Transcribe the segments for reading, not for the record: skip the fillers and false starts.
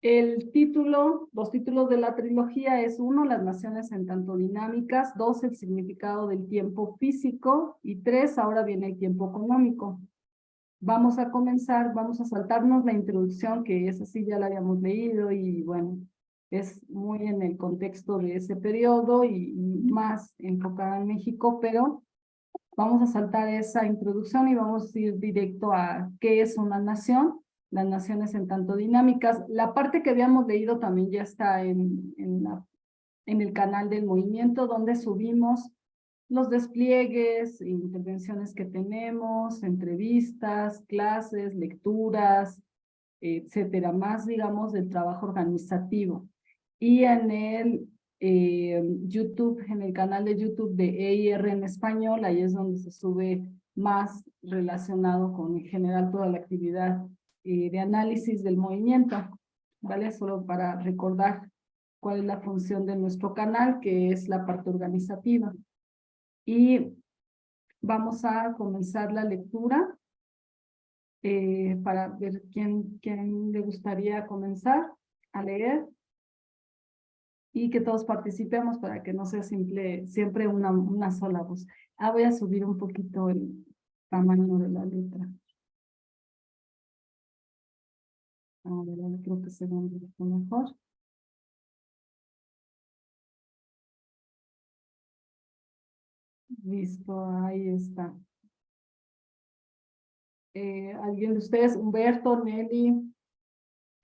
Los títulos de la trilogía es 1, las naciones en tanto dinámicas, 2, el significado del tiempo físico y 3, ahora viene el tiempo económico. Vamos a comenzar, vamos a saltarnos la introducción, que esa sí ya la habíamos leído y bueno, es muy en el contexto de ese periodo y más enfocada en México, pero vamos a saltar esa introducción y vamos a ir directo a qué es una nación, las naciones en tanto dinámicas. La parte que habíamos leído también ya está en el canal del movimiento, donde subimos los despliegues, intervenciones que tenemos, entrevistas, clases, lecturas, etcétera, más digamos del trabajo organizativo. Y en el YouTube, en el canal de YouTube de EIR en español, ahí es donde se sube más relacionado con en general toda la actividad de análisis del movimiento, ¿vale? Solo para recordar cuál es la función de nuestro canal, que es la parte organizativa. Y vamos a comenzar la lectura para ver quién le gustaría comenzar a leer y que todos participemos para que no sea siempre una sola voz. Voy a subir un poquito el tamaño de la letra. A ver, ahora creo que se ve un poquito mejor. Listo, ahí está. ¿Alguien de ustedes? Humberto, Nelly,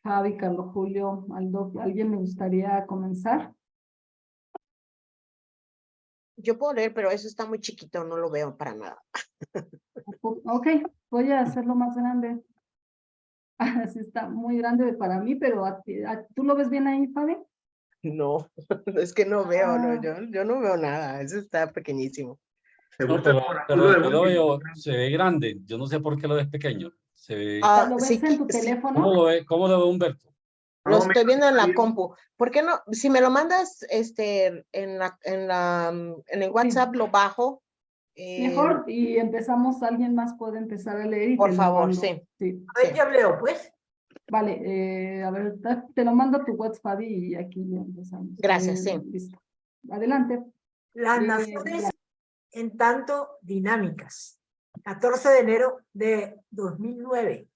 Javi, Carlos Julio, Aldo, ¿alguien me gustaría comenzar? Yo puedo leer, pero eso está muy chiquito, no lo veo para nada. Ok, voy a hacerlo más grande. Así está muy grande para mí, pero ¿tú lo ves bien ahí, Fabi? No, es que no veo, no, Ah, yo no veo nada, eso está pequeñísimo. No, pero yo lo veo, se ve grande. Yo no sé por qué lo ves pequeño. Se ve. ¿lo ves Sí, en tu sí, teléfono? ¿Cómo lo ve Humberto? lo estoy viendo en la compu. ¿Por qué no? Si me lo mandas en el WhatsApp, lo bajo. Mejor, y empezamos, alguien más puede empezar a leer y Por te lo favor, mando. sí. Sí. A ver, yo leo, pues. Vale, a ver, te lo mando a tu WhatsApp, Fabi, y aquí ya empezamos. Gracias, sí. Listo. Adelante. Las naciones en tanto dinámicas. 14 de enero de 2009.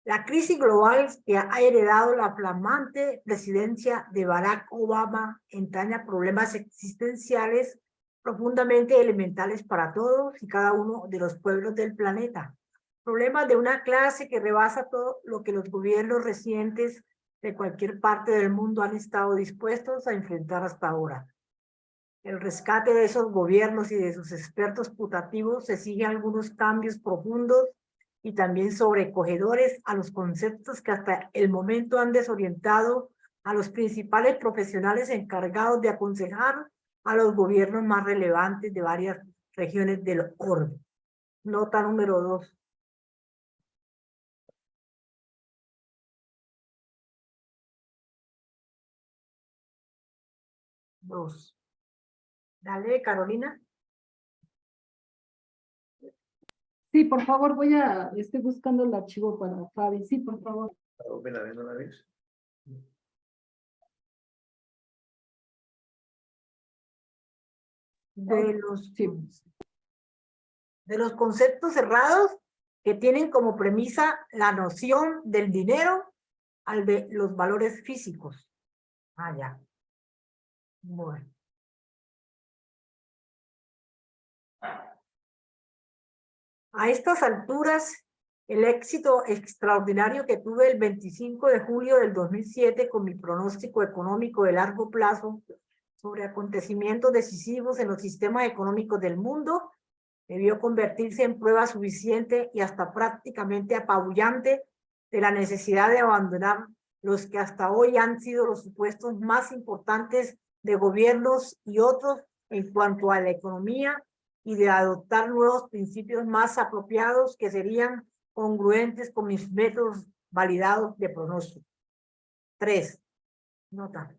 La crisis global que ha heredado la flamante presidencia de Barack Obama entraña problemas existenciales profundamente elementales para todos y cada uno de los pueblos del planeta. Problemas de una clase que rebasa todo lo que los gobiernos recientes de cualquier parte del mundo han estado dispuestos a enfrentar hasta ahora. El rescate de esos gobiernos y de sus expertos putativos se sigue a algunos cambios profundos y también sobrecogedores a los conceptos que hasta el momento han desorientado a los principales profesionales encargados de aconsejar a los gobiernos más relevantes de varias regiones del orbe. Nota número 2. Dale, Carolina. Sí, por favor, estoy buscando el archivo para Fabi. Sí, por favor. ¿No la ves? De los conceptos cerrados que tienen como premisa la noción del dinero al de los valores físicos. Ya. Bueno. A estas alturas, el éxito extraordinario que tuve el 25 de julio del 2007 con mi pronóstico económico de largo plazo sobre acontecimientos decisivos en los sistemas económicos del mundo debió convertirse en prueba suficiente y hasta prácticamente apabullante de la necesidad de abandonar los que hasta hoy han sido los supuestos más importantes de gobiernos y otros en cuanto a la economía y de adoptar nuevos principios más apropiados que serían congruentes con mis métodos validados de pronóstico. 3. Nota.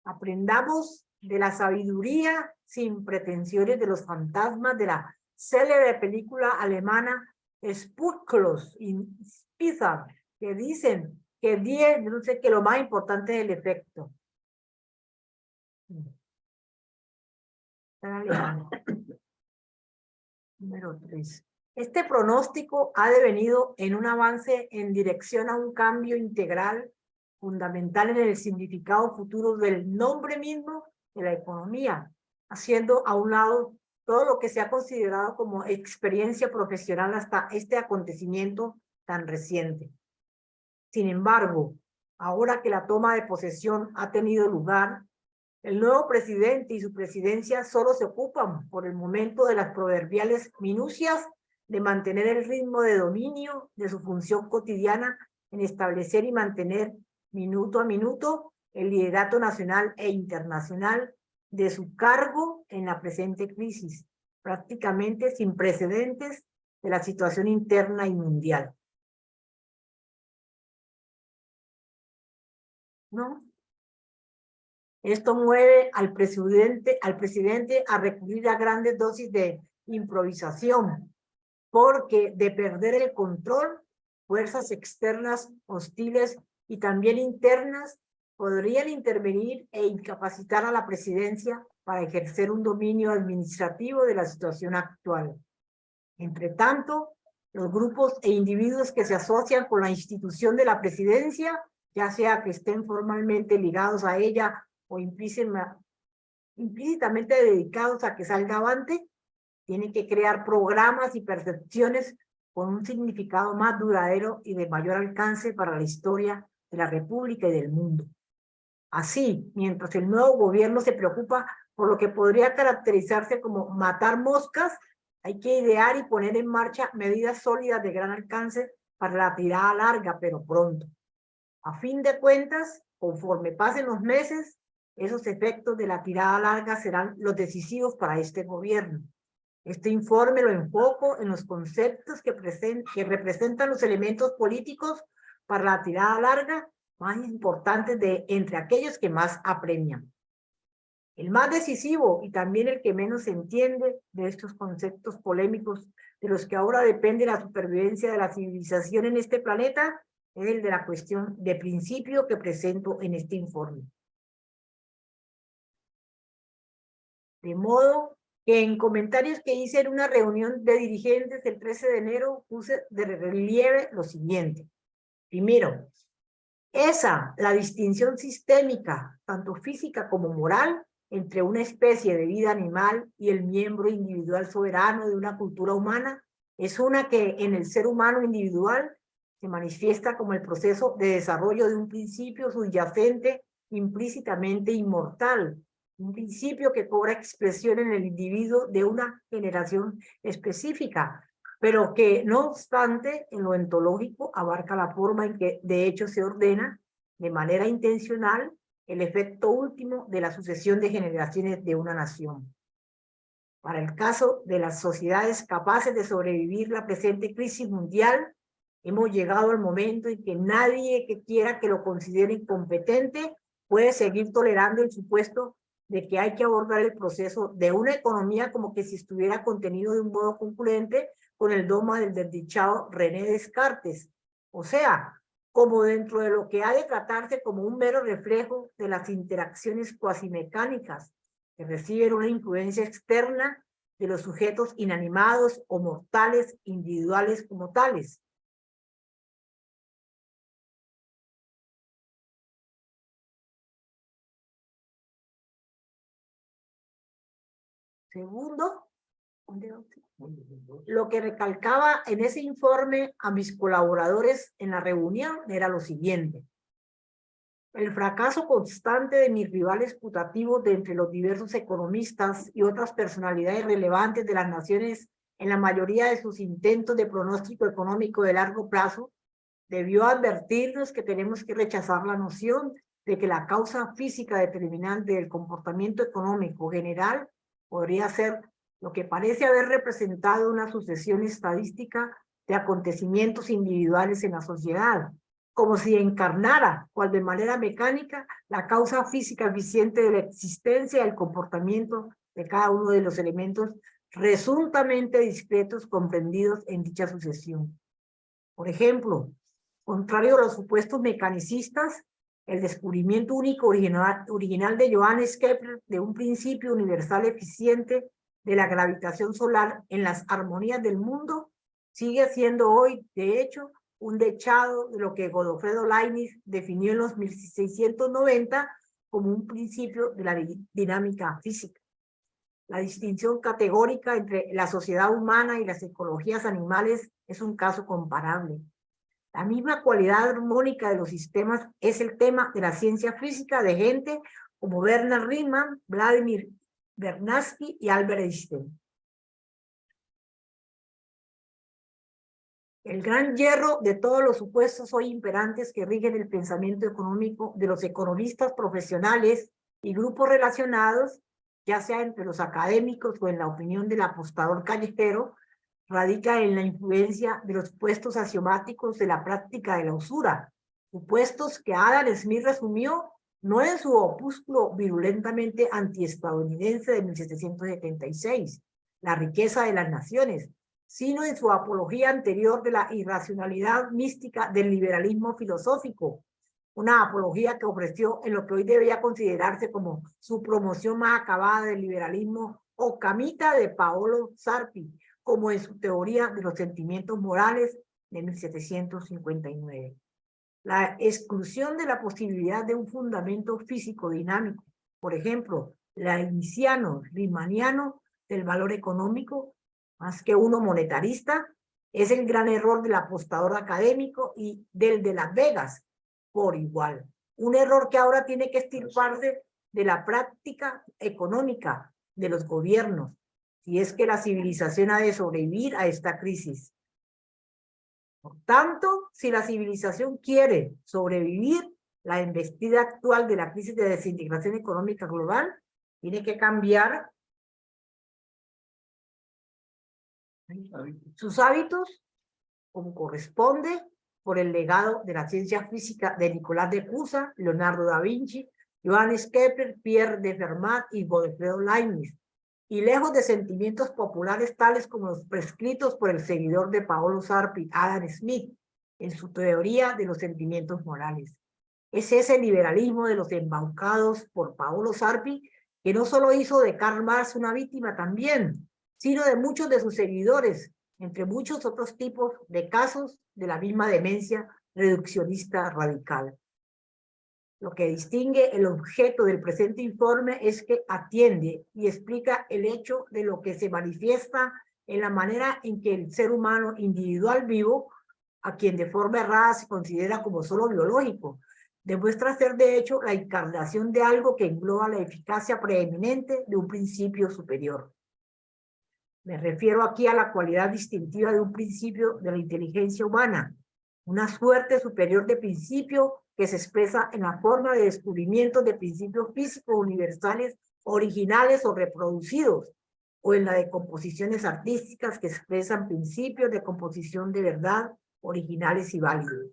Aprendamos de la sabiduría sin pretensiones de los fantasmas de la célebre película alemana Spurklos y Spizar, que dicen que 10, no sé, que lo más importante es el efecto. Está en alemán. Número 3. Este pronóstico ha devenido en un avance en dirección a un cambio integral fundamental en el significado futuro del nombre mismo de la economía, haciendo a un lado todo lo que se ha considerado como experiencia profesional hasta este acontecimiento tan reciente. Sin embargo, ahora que la toma de posesión ha tenido lugar, el nuevo presidente y su presidencia solo se ocupan por el momento de las proverbiales minucias de mantener el ritmo de dominio de su función cotidiana en establecer y mantener minuto a minuto el liderato nacional e internacional de su cargo en la presente crisis, prácticamente sin precedentes de la situación interna y mundial. ¿No? Esto mueve al presidente a recurrir a grandes dosis de improvisación, porque de perder el control, fuerzas externas hostiles y también internas podrían intervenir e incapacitar a la presidencia para ejercer un dominio administrativo de la situación actual. Entre tanto, los grupos e individuos que se asocian con la institución de la presidencia, ya sea que estén formalmente ligados a ella o implícitamente dedicados a que salga avante, tienen que crear programas y percepciones con un significado más duradero y de mayor alcance para la historia de la República y del mundo. Así, mientras el nuevo gobierno se preocupa por lo que podría caracterizarse como matar moscas, hay que idear y poner en marcha medidas sólidas de gran alcance para la tirada larga, pero pronto. A fin de cuentas, conforme pasen los meses, esos efectos de la tirada larga serán los decisivos para este gobierno. Este informe lo enfoco en los conceptos que representan los elementos políticos para la tirada larga más importantes entre aquellos que más apremian. El más decisivo y también el que menos se entiende de estos conceptos polémicos de los que ahora depende la supervivencia de la civilización en este planeta es el de la cuestión de principio que presento en este informe. De modo que en comentarios que hice en una reunión de dirigentes el 13 de enero puse de relieve lo siguiente. Primero, la distinción sistémica, tanto física como moral, entre una especie de vida animal y el miembro individual soberano de una cultura humana, es una que en el ser humano individual se manifiesta como el proceso de desarrollo de un principio subyacente implícitamente inmortal, un principio que cobra expresión en el individuo de una generación específica, pero que, no obstante, en lo ontológico abarca la forma en que de hecho se ordena de manera intencional el efecto último de la sucesión de generaciones de una nación. Para el caso de las sociedades capaces de sobrevivir la presente crisis mundial, hemos llegado al momento en que nadie que quiera que lo considere incompetente puede seguir tolerando el supuesto de que hay que abordar el proceso de una economía como que si estuviera contenido de un modo concluyente con el dogma del desdichado René Descartes. O sea, como dentro de lo que ha de tratarse como un mero reflejo de las interacciones cuasimecánicas que reciben una influencia externa de los sujetos inanimados o mortales individuales como tales. Segundo, lo que recalcaba en ese informe a mis colaboradores en la reunión era lo siguiente. El fracaso constante de mis rivales putativos de entre los diversos economistas y otras personalidades relevantes de las naciones en la mayoría de sus intentos de pronóstico económico de largo plazo debió advertirnos que tenemos que rechazar la noción de que la causa física determinante del comportamiento económico general podría ser lo que parece haber representado una sucesión estadística de acontecimientos individuales en la sociedad, como si encarnara, cual de manera mecánica, la causa física eficiente de la existencia y el comportamiento de cada uno de los elementos presuntamente discretos comprendidos en dicha sucesión. Por ejemplo, contrario a los supuestos mecanicistas, el descubrimiento único original de Johannes Kepler de un principio universal eficiente de la gravitación solar en las armonías del mundo sigue siendo hoy, de hecho, un dechado de lo que Godofredo Leibniz definió en los 1690 como un principio de la dinámica física. La distinción categórica entre la sociedad humana y las ecologías animales es un caso comparable. La misma cualidad armónica de los sistemas es el tema de la ciencia física de gente como Bernard Riemann, Vladimir Vernadsky y Albert Einstein. El gran hierro de todos los supuestos hoy imperantes que rigen el pensamiento económico de los economistas profesionales y grupos relacionados, ya sea entre los académicos o en la opinión del apostador callejero, radica en la influencia de los supuestos axiomáticos de la práctica de la usura, supuestos que Adam Smith resumió no en su opúsculo virulentamente antiestadounidense de 1776, La riqueza de las naciones, sino en su apología anterior de la irracionalidad mística del liberalismo filosófico, una apología que ofreció en lo que hoy debería considerarse como su promoción más acabada del liberalismo o camita de Paolo Sarpi, como en su teoría de los sentimientos morales de 1759. La exclusión de la posibilidad de un fundamento físico dinámico, por ejemplo, leibniziano, riemanniano del valor económico, más que uno monetarista, es el gran error del apostador académico y del de Las Vegas, por igual. Un error que ahora tiene que extirparse de la práctica económica de los gobiernos, si es que la civilización ha de sobrevivir a esta crisis. Por tanto, si la civilización quiere sobrevivir la embestida actual de la crisis de desintegración económica global, tiene que cambiar sus hábitos, como corresponde, por el legado de la ciencia física de Nicolás de Cusa, Leonardo da Vinci, Johannes Kepler, Pierre de Fermat y Godofredo Leibniz, y lejos de sentimientos populares tales como los prescritos por el seguidor de Paolo Sarpi, Adam Smith, en su teoría de los sentimientos morales. Es ese liberalismo de los embaucados por Paolo Sarpi que no solo hizo de Karl Marx una víctima también, sino de muchos de sus seguidores, entre muchos otros tipos de casos de la misma demencia reduccionista radical. Lo que distingue el objeto del presente informe es que atiende y explica el hecho de lo que se manifiesta en la manera en que el ser humano individual vivo, a quien de forma errada se considera como solo biológico, demuestra ser de hecho la encarnación de algo que engloba la eficacia preeminente de un principio superior. Me refiero aquí a la cualidad distintiva de un principio de la inteligencia humana, una suerte superior de principio que se expresa en la forma de descubrimiento de principios físicos universales, originales o reproducidos, o en la de composiciones artísticas que expresan principios de composición de verdad, originales y válidos.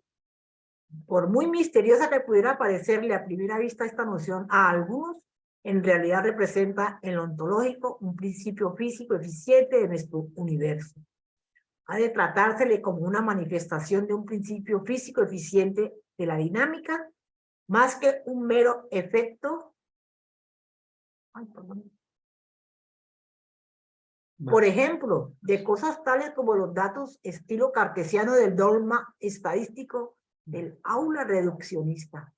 Por muy misteriosa que pudiera parecerle a primera vista esta noción a algunos, en realidad representa en lo ontológico un principio físico eficiente de nuestro universo. Ha de tratársele como una manifestación de un principio físico eficiente de la dinámica, más que un mero efecto. Por ejemplo, de cosas tales como los datos estilo cartesiano del dogma estadístico del aula reduccionista.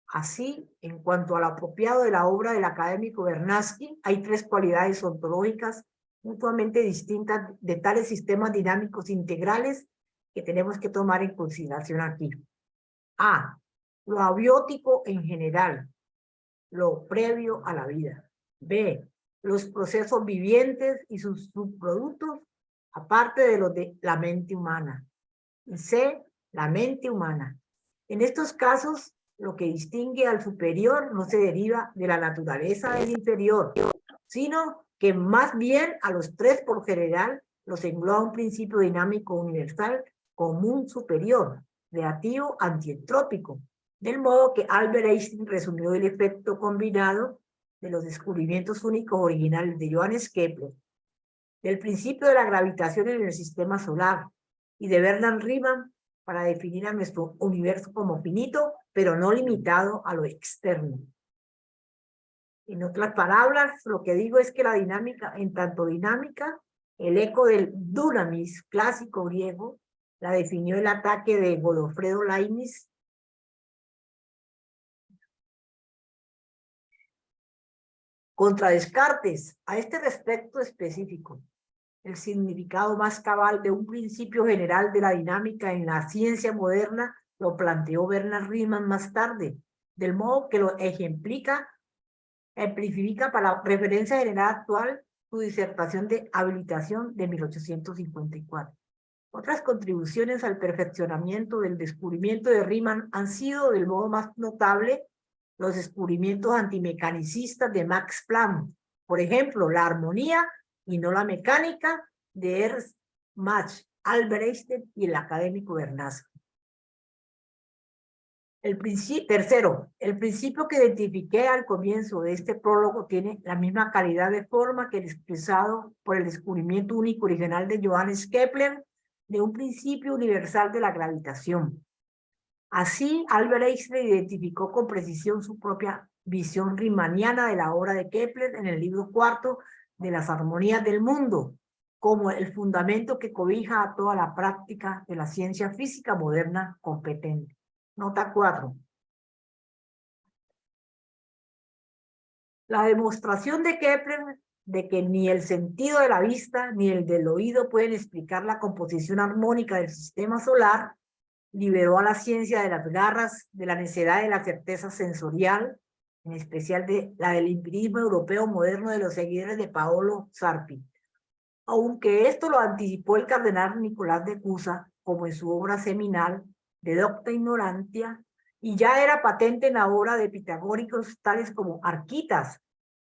Así, en cuanto al apropiado de la obra del académico Vernadsky, hay tres cualidades ontológicas mutuamente distintas de tales sistemas dinámicos integrales que tenemos que tomar en consideración aquí. A, lo abiótico en general, lo previo a la vida. B, los procesos vivientes y sus subproductos, aparte de los de la mente humana. Y C, la mente humana. En estos casos, lo que distingue al superior no se deriva de la naturaleza del inferior, sino que más bien a los tres por general los engloba un principio dinámico universal común superior, relativo antientrópico, del modo que Albert Einstein resumió el efecto combinado de los descubrimientos únicos originales de Johannes Kepler, del principio de la gravitación en el sistema solar y de Bernard Riemann para definir a nuestro universo como finito, pero no limitado a lo externo. En otras palabras, lo que digo es que la dinámica, en tanto dinámica, el eco del dunamis clásico griego la definió el ataque de Godofredo Leibniz contra Descartes. A este respecto específico, el significado más cabal de un principio general de la dinámica en la ciencia moderna lo planteó Bernard Riemann más tarde, del modo que lo ejemplifica para la referencia general actual su disertación de habilitación de 1854. Otras contribuciones al perfeccionamiento del descubrimiento de Riemann han sido, del modo más notable, los descubrimientos antimecanicistas de Max Planck. Por ejemplo, la armonía y no la mecánica de Ernst Mach, Albert Einstein y el académico Bernoulli. Tercero, el principio que identifiqué al comienzo de este prólogo tiene la misma calidad de forma que el expresado por el descubrimiento único original de Johannes Kepler de un principio universal de la gravitación. Así, Albert Einstein identificó con precisión su propia visión riemanniana de la obra de Kepler en el libro cuarto de las armonías del mundo, como el fundamento que cobija a toda la práctica de la ciencia física moderna competente. Nota 4. La demostración de Kepler de que ni el sentido de la vista ni el del oído pueden explicar la composición armónica del sistema solar liberó a la ciencia de las garras de la necedad de la certeza sensorial, en especial de la del empirismo europeo moderno de los seguidores de Paolo Sarpi. Aunque esto lo anticipó el cardenal Nicolás de Cusa, como en su obra seminal de Docta Ignorantia, y ya era patente en la obra de pitagóricos tales como Arquitas,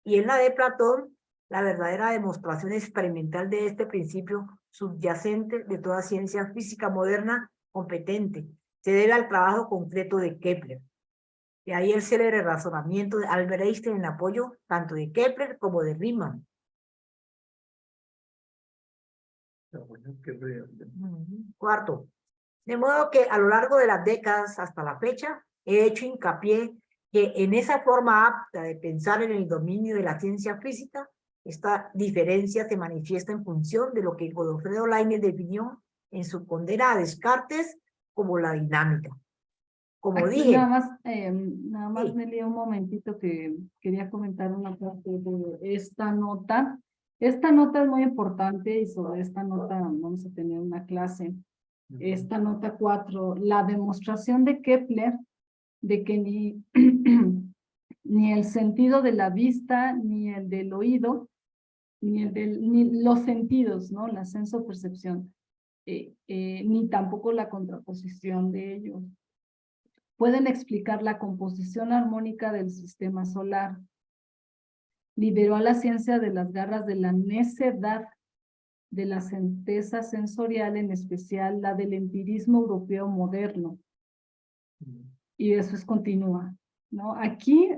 y en la de Platón, la verdadera demostración experimental de este principio subyacente de toda ciencia física moderna competente se debe al trabajo concreto de Kepler. De ahí el célebre razonamiento de Albert Einstein en apoyo tanto de Kepler como de Riemann. Cuarto, de modo que a lo largo de las décadas hasta la fecha he hecho hincapié que en esa forma apta de pensar en el dominio de la ciencia física, esta diferencia se manifiesta en función de lo que Godofredo Leibniz definió en su condena a Descartes como la dinámica. Como aquí dije... nada más sí. me leí un momentito que quería comentar una parte de esta nota. Esta nota es muy importante y sobre esta nota vamos a tener una clase. Esta nota 4, la demostración de Kepler de que ni el sentido de la vista, ni el del oído, ni los sentidos, ¿no? La senso-percepción, ni tampoco la contraposición de ellos pueden explicar la composición armónica del sistema solar. Liberó a la ciencia de las garras de la necedad de la certeza sensorial, en especial la del empirismo europeo moderno. Y después continúa, ¿no? Aquí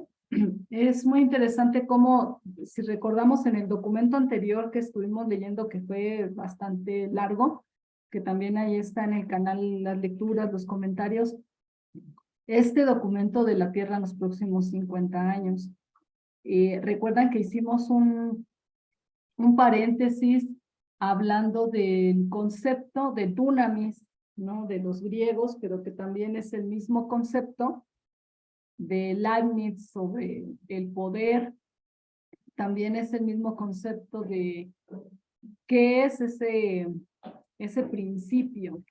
es muy interesante cómo, si recordamos en el documento anterior que estuvimos leyendo, que fue bastante largo, que también ahí está en el canal las lecturas, los comentarios, este documento de la Tierra en los próximos 50 años. Recuerdan que hicimos un paréntesis hablando del concepto de dunamis, ¿no? De los griegos, pero que también es el mismo concepto de Leibniz sobre el poder. También es el mismo concepto de qué es ese principio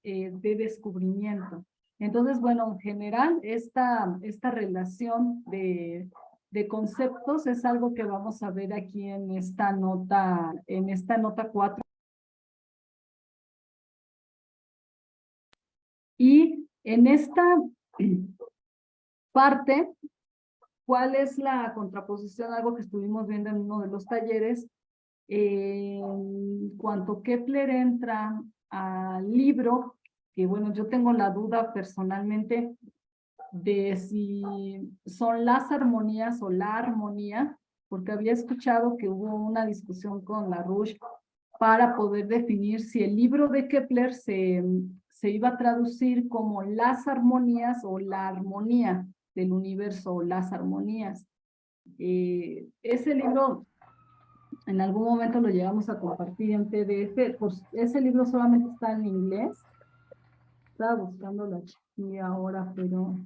de descubrimiento. Entonces, bueno, en general, esta relación de conceptos es algo que vamos a ver aquí en esta nota 4. Y en esta parte, ¿cuál es la contraposición? Algo que estuvimos viendo en uno de los talleres. En cuanto Kepler entra al libro, que bueno, yo tengo la duda personalmente de si son las armonías o la armonía, porque había escuchado que hubo una discusión con LaRouche para poder definir si el libro de Kepler se iba a traducir como las armonías o la armonía del universo o las armonías. Ese libro en algún momento lo llegamos a compartir en PDF, pues ese libro solamente está en inglés. Estaba buscándolo aquí ahora, pero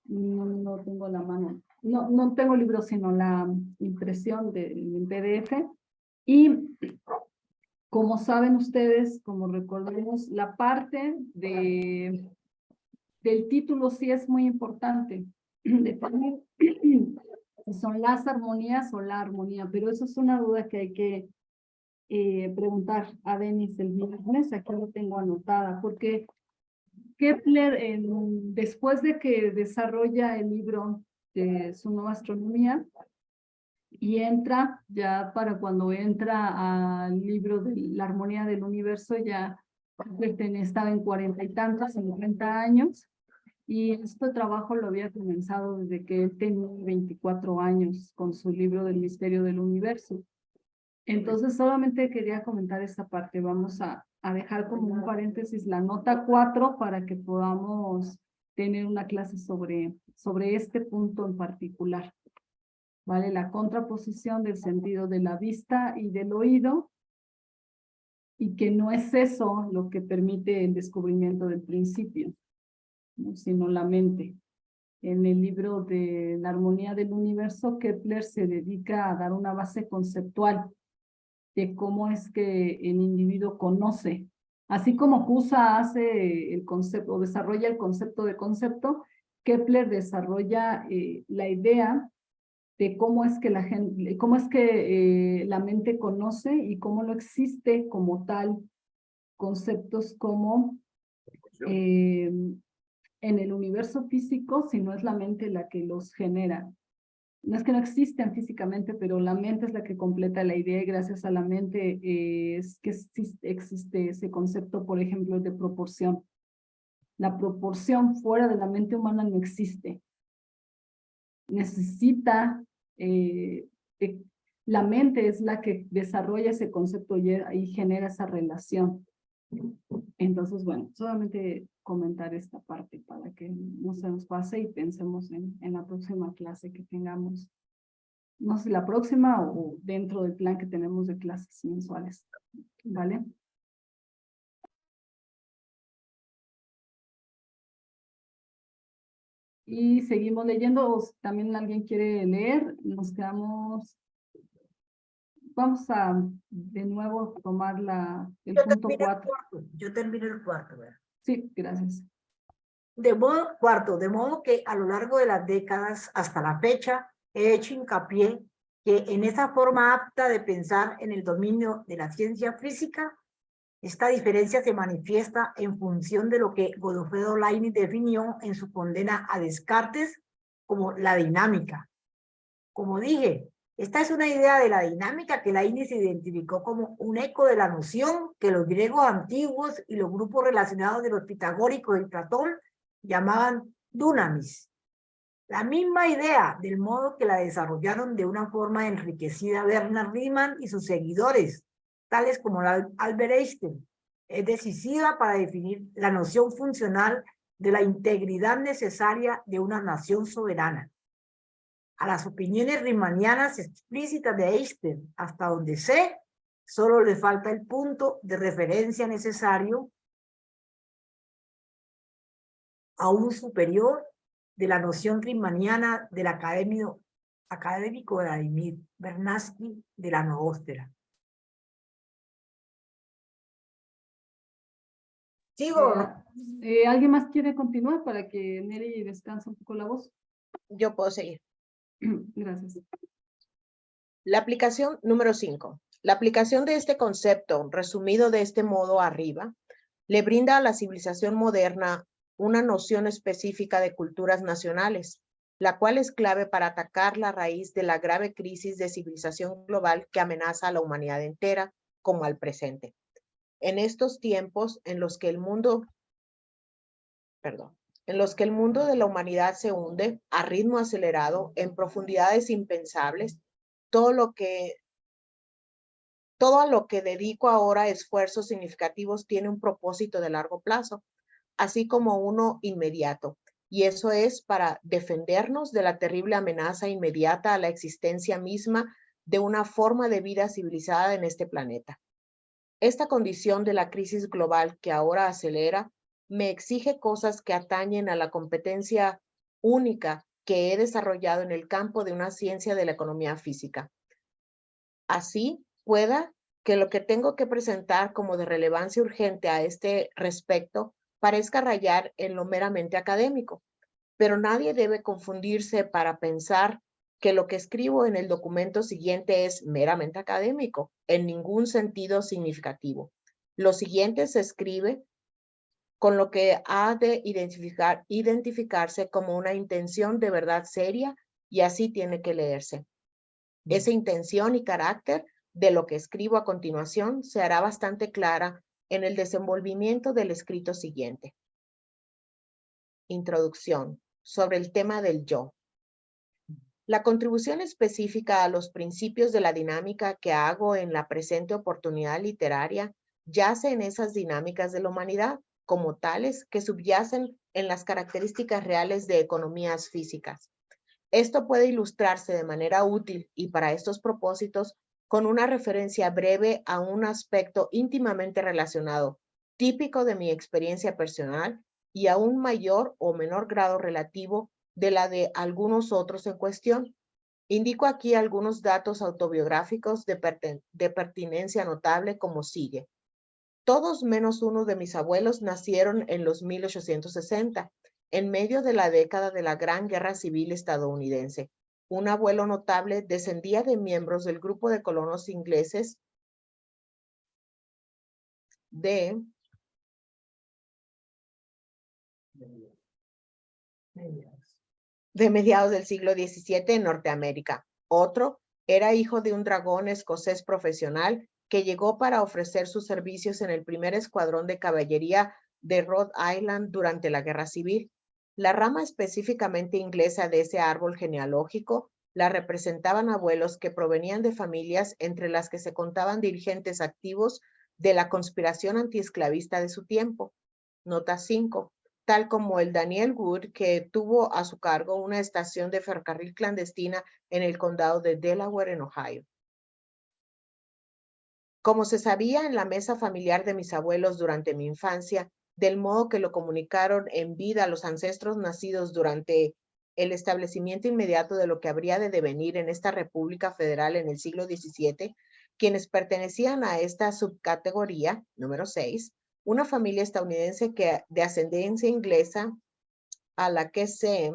no tengo la mano. No tengo el libro, sino la impresión en PDF. Y como saben ustedes, como recordemos, la parte del título sí es muy importante. Definir si son las armonías o la armonía, pero eso es una duda que hay que preguntar a Denis el viernes. Aquí lo tengo anotada, porque Kepler, después de que desarrolla el libro de su nueva astronomía, y entra, ya para cuando entra al libro de la armonía del universo, ya estaba en 40 y tantos, 50 años, y este trabajo lo había comenzado desde que él tenía 24 años con su libro del misterio del universo. Entonces solamente quería comentar esta parte. Vamos a dejar como un paréntesis la nota 4 para que podamos tener una clase sobre este punto en particular. ¿Vale? La contraposición del sentido de la vista y del oído, y que no es eso lo que permite el descubrimiento del principio, ¿no? Sino la mente. En el libro de la armonía del universo, Kepler se dedica a dar una base conceptual de cómo es que el individuo conoce. Así como Cusa hace el concepto, o desarrolla el concepto de concepto, Kepler desarrolla la idea de cómo es que la mente conoce y cómo no existe como tal conceptos como en el universo físico, sino es la mente la que los genera. No es que no existen físicamente, pero la mente es la que completa la idea, y gracias a la mente es que existe ese concepto, por ejemplo, de proporción. La proporción fuera de la mente humana no existe. Necesita, la mente es la que desarrolla ese concepto y genera esa relación. Entonces, bueno, solamente comentar esta parte para que no se nos pase y pensemos en la próxima clase que tengamos. No sé, la próxima o dentro del plan que tenemos de clases mensuales. ¿Vale? Y seguimos leyendo, o también alguien quiere leer, nos quedamos. Vamos a de nuevo tomar el punto 4. Yo termino el cuarto, ¿verdad? Sí, gracias. De modo que a lo largo de las décadas hasta la fecha he hecho hincapié que en esa forma apta de pensar en el dominio de la ciencia física, esta diferencia se manifiesta en función de lo que Godofredo Leibniz definió en su condena a Descartes como la dinámica. Como dije, esta es una idea de la dinámica que Leibniz identificó como un eco de la noción que los griegos antiguos y los grupos relacionados de los pitagóricos y Platón llamaban dunamis. La misma idea, del modo que la desarrollaron de una forma enriquecida Bernard Riemann y sus seguidores, tales como Albert Einstein, es decisiva para definir la noción funcional de la integridad necesaria de una nación soberana. A las opiniones riemannianas explícitas de Einstein, hasta donde sé, solo le falta el punto de referencia necesario aún superior de la noción riemanniana del académico Vladimir Vernadsky de la noósfera. ¿Sigo? ¿Alguien más quiere continuar para que Neri descanse un poco la voz? Yo puedo seguir. Gracias. La aplicación número 5. La aplicación de este concepto, resumido de este modo arriba, le brinda a la civilización moderna una noción específica de culturas nacionales, la cual es clave para atacar la raíz de la grave crisis de civilización global que amenaza a la humanidad entera, como al presente. En estos tiempos en los que el mundo de la humanidad se hunde a ritmo acelerado en profundidades impensables, todo a lo que dedico ahora esfuerzos significativos tiene un propósito de largo plazo, así como uno inmediato. Y eso es para defendernos de la terrible amenaza inmediata a la existencia misma de una forma de vida civilizada en este planeta. Esta condición de la crisis global que ahora acelera me exige cosas que atañen a la competencia única que he desarrollado en el campo de una ciencia de la economía física. Así pueda que lo que tengo que presentar como de relevancia urgente a este respecto parezca rayar en lo meramente académico, pero nadie debe confundirse para pensar que lo que escribo en el documento siguiente es meramente académico, en ningún sentido significativo. Lo siguiente se escribe con lo que ha de identificarse como una intención de verdad seria y así tiene que leerse. Esa intención y carácter de lo que escribo a continuación se hará bastante clara en el desenvolvimiento del escrito siguiente. Introducción sobre el tema del yo. La contribución específica a los principios de la dinámica que hago en la presente oportunidad literaria yace en esas dinámicas de la humanidad, como tales que subyacen en las características reales de economías físicas. Esto puede ilustrarse de manera útil y para estos propósitos con una referencia breve a un aspecto íntimamente relacionado, típico de mi experiencia personal y a un mayor o menor grado relativo de la de algunos otros en cuestión. Indico aquí algunos datos autobiográficos de pertinencia notable como sigue. Todos menos uno de mis abuelos nacieron en los 1860, en medio de la década de la Gran Guerra Civil estadounidense. Un abuelo notable descendía de miembros del grupo de colonos ingleses de mediados del siglo XVII en Norteamérica. Otro era hijo de un dragón escocés profesional que llegó para ofrecer sus servicios en el primer escuadrón de caballería de Rhode Island durante la Guerra Civil. La rama específicamente inglesa de ese árbol genealógico la representaban abuelos que provenían de familias entre las que se contaban dirigentes activos de la conspiración antiesclavista de su tiempo. Nota 5. Tal como el Daniel Wood, que tuvo a su cargo una estación de ferrocarril clandestina en el condado de Delaware, en Ohio. Como se sabía en la mesa familiar de mis abuelos durante mi infancia, del modo que lo comunicaron en vida los ancestros nacidos durante el establecimiento inmediato de lo que habría de devenir en esta República Federal en el siglo XVII, quienes pertenecían a esta subcategoría, número 6, una familia estadounidense de ascendencia inglesa a la que se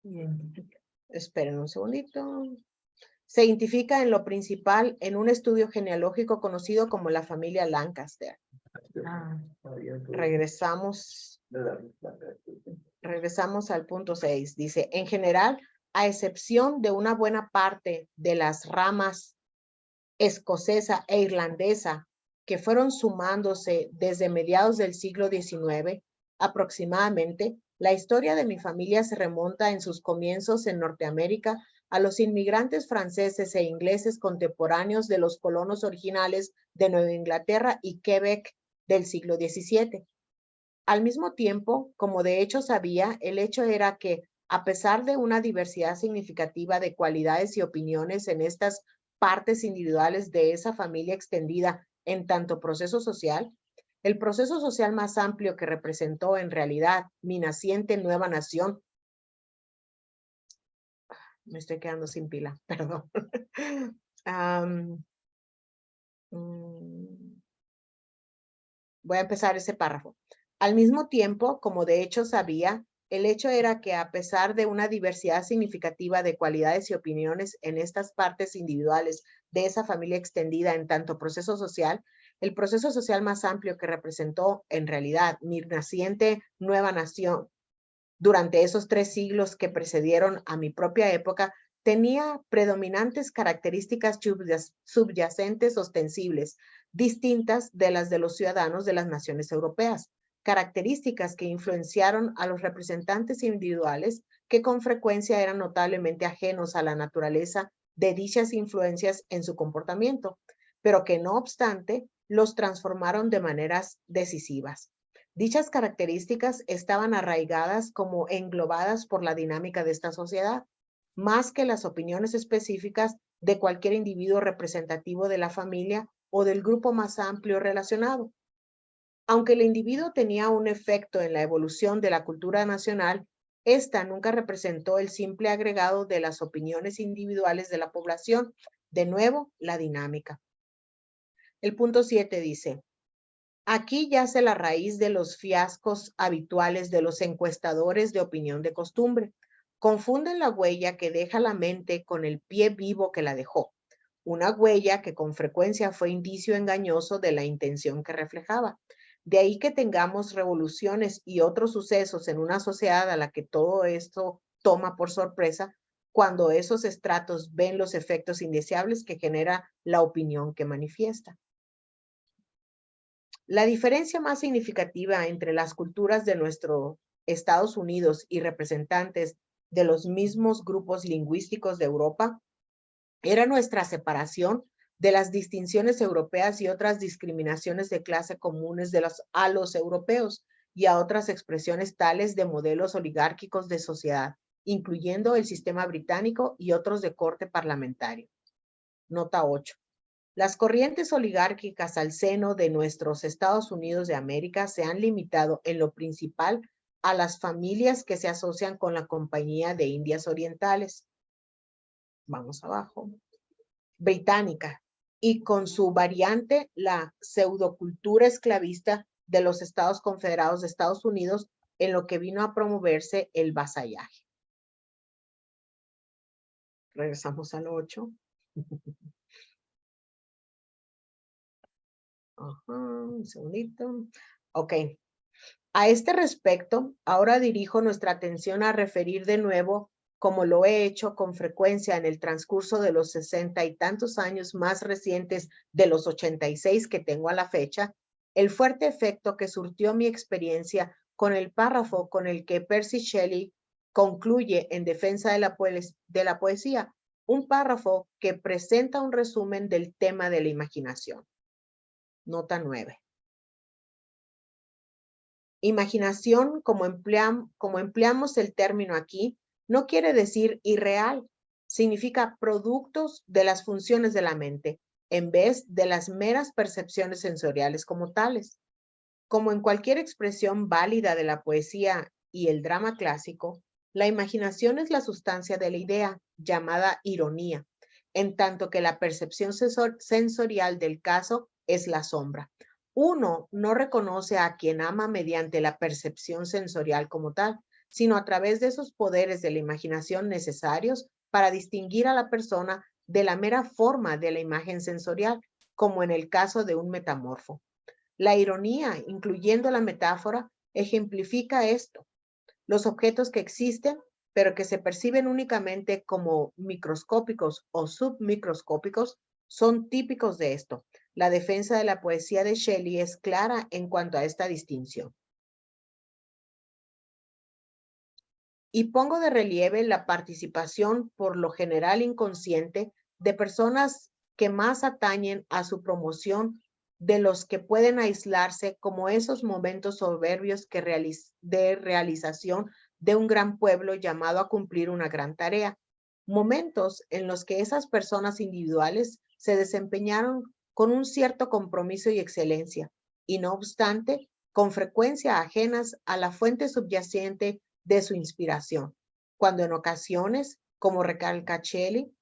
identifica. Esperen un segundito. Se identifica en lo principal en un estudio genealógico conocido como la familia Lancaster. Regresamos al punto 6. Dice, en general, a excepción de una buena parte de las ramas escocesa e irlandesa que fueron sumándose desde mediados del siglo XIX, aproximadamente, la historia de mi familia se remonta en sus comienzos en Norteamérica a los inmigrantes franceses e ingleses contemporáneos de los colonos originales de Nueva Inglaterra y Quebec del siglo XVII. Al mismo tiempo, como de hecho sabía, el hecho era que, a pesar de una diversidad significativa de cualidades y opiniones en estas partes individuales de esa familia extendida en tanto proceso social, el proceso social más amplio que representó en realidad mi naciente nueva nación. Me estoy quedando sin pila, perdón. Voy a empezar ese párrafo. Al mismo tiempo, como de hecho sabía, el hecho era que a pesar de una diversidad significativa de cualidades y opiniones en estas partes individuales de esa familia extendida en tanto proceso social, el proceso social más amplio que representó en realidad mi naciente nueva nación durante esos 3 siglos que precedieron a mi propia época, tenía predominantes características subyacentes ostensibles, distintas de las de los ciudadanos de las naciones europeas, características que influenciaron a los representantes individuales que con frecuencia eran notablemente ajenos a la naturaleza de dichas influencias en su comportamiento, pero que no obstante los transformaron de maneras decisivas. Dichas características estaban arraigadas como englobadas por la dinámica de esta sociedad, más que las opiniones específicas de cualquier individuo representativo de la familia o del grupo más amplio relacionado. Aunque el individuo tenía un efecto en la evolución de la cultura nacional, esta nunca representó el simple agregado de las opiniones individuales de la población. De nuevo, la dinámica. El punto 7 dice, aquí yace la raíz de los fiascos habituales de los encuestadores de opinión de costumbre. Confunden la huella que deja la mente con el pie vivo que la dejó. Una huella que con frecuencia fue indicio engañoso de la intención que reflejaba. De ahí que tengamos revoluciones y otros sucesos en una sociedad a la que todo esto toma por sorpresa cuando esos estratos ven los efectos indeseables que genera la opinión que manifiesta. La diferencia más significativa entre las culturas de nuestros Estados Unidos y representantes de los mismos grupos lingüísticos de Europa era nuestra separación de las distinciones europeas y otras discriminaciones de clase comunes a los europeos y a otras expresiones tales de modelos oligárquicos de sociedad, incluyendo el sistema británico y otros de corte parlamentario. Nota 8. Las corrientes oligárquicas al seno de nuestros Estados Unidos de América se han limitado en lo principal a las familias que se asocian con la Compañía de Indias Orientales. Vamos abajo. Británica, y con su variante, la pseudocultura esclavista de los Estados Confederados de Estados Unidos, en lo que vino a promoverse el vasallaje. Regresamos al 8. Un segundito. Ok. A este respecto, ahora dirijo nuestra atención a referir de nuevo, como lo he hecho con frecuencia en el transcurso de los 60 y tantos años más recientes de los 86 que tengo a la fecha, el fuerte efecto que surtió mi experiencia con el párrafo con el que Percy Shelley concluye en defensa de la poesía, un párrafo que presenta un resumen del tema de la imaginación. Nota 9. Imaginación, como empleamos el término aquí, no quiere decir irreal, significa productos de las funciones de la mente, en vez de las meras percepciones sensoriales como tales. Como en cualquier expresión válida de la poesía y el drama clásico, la imaginación es la sustancia de la idea, llamada ironía, en tanto que la percepción sensorial del caso es la sombra. Uno no reconoce a quien ama mediante la percepción sensorial como tal, sino a través de esos poderes de la imaginación necesarios para distinguir a la persona de la mera forma de la imagen sensorial, como en el caso de un metamorfo. La ironía, incluyendo la metáfora, ejemplifica esto. Los objetos que existen, pero que se perciben únicamente como microscópicos o submicroscópicos, son típicos de esto. La defensa de la poesía de Shelley es clara en cuanto a esta distinción. Y pongo de relieve la participación, por lo general inconsciente, de personas que más atañen a su promoción de los que pueden aislarse como esos momentos soberbios de realización de un gran pueblo llamado a cumplir una gran tarea. Momentos en los que esas personas individuales se desempeñaron con un cierto compromiso y excelencia, y no obstante, con frecuencia ajenas a la fuente subyacente de su inspiración, cuando en ocasiones, como recalca Shelley,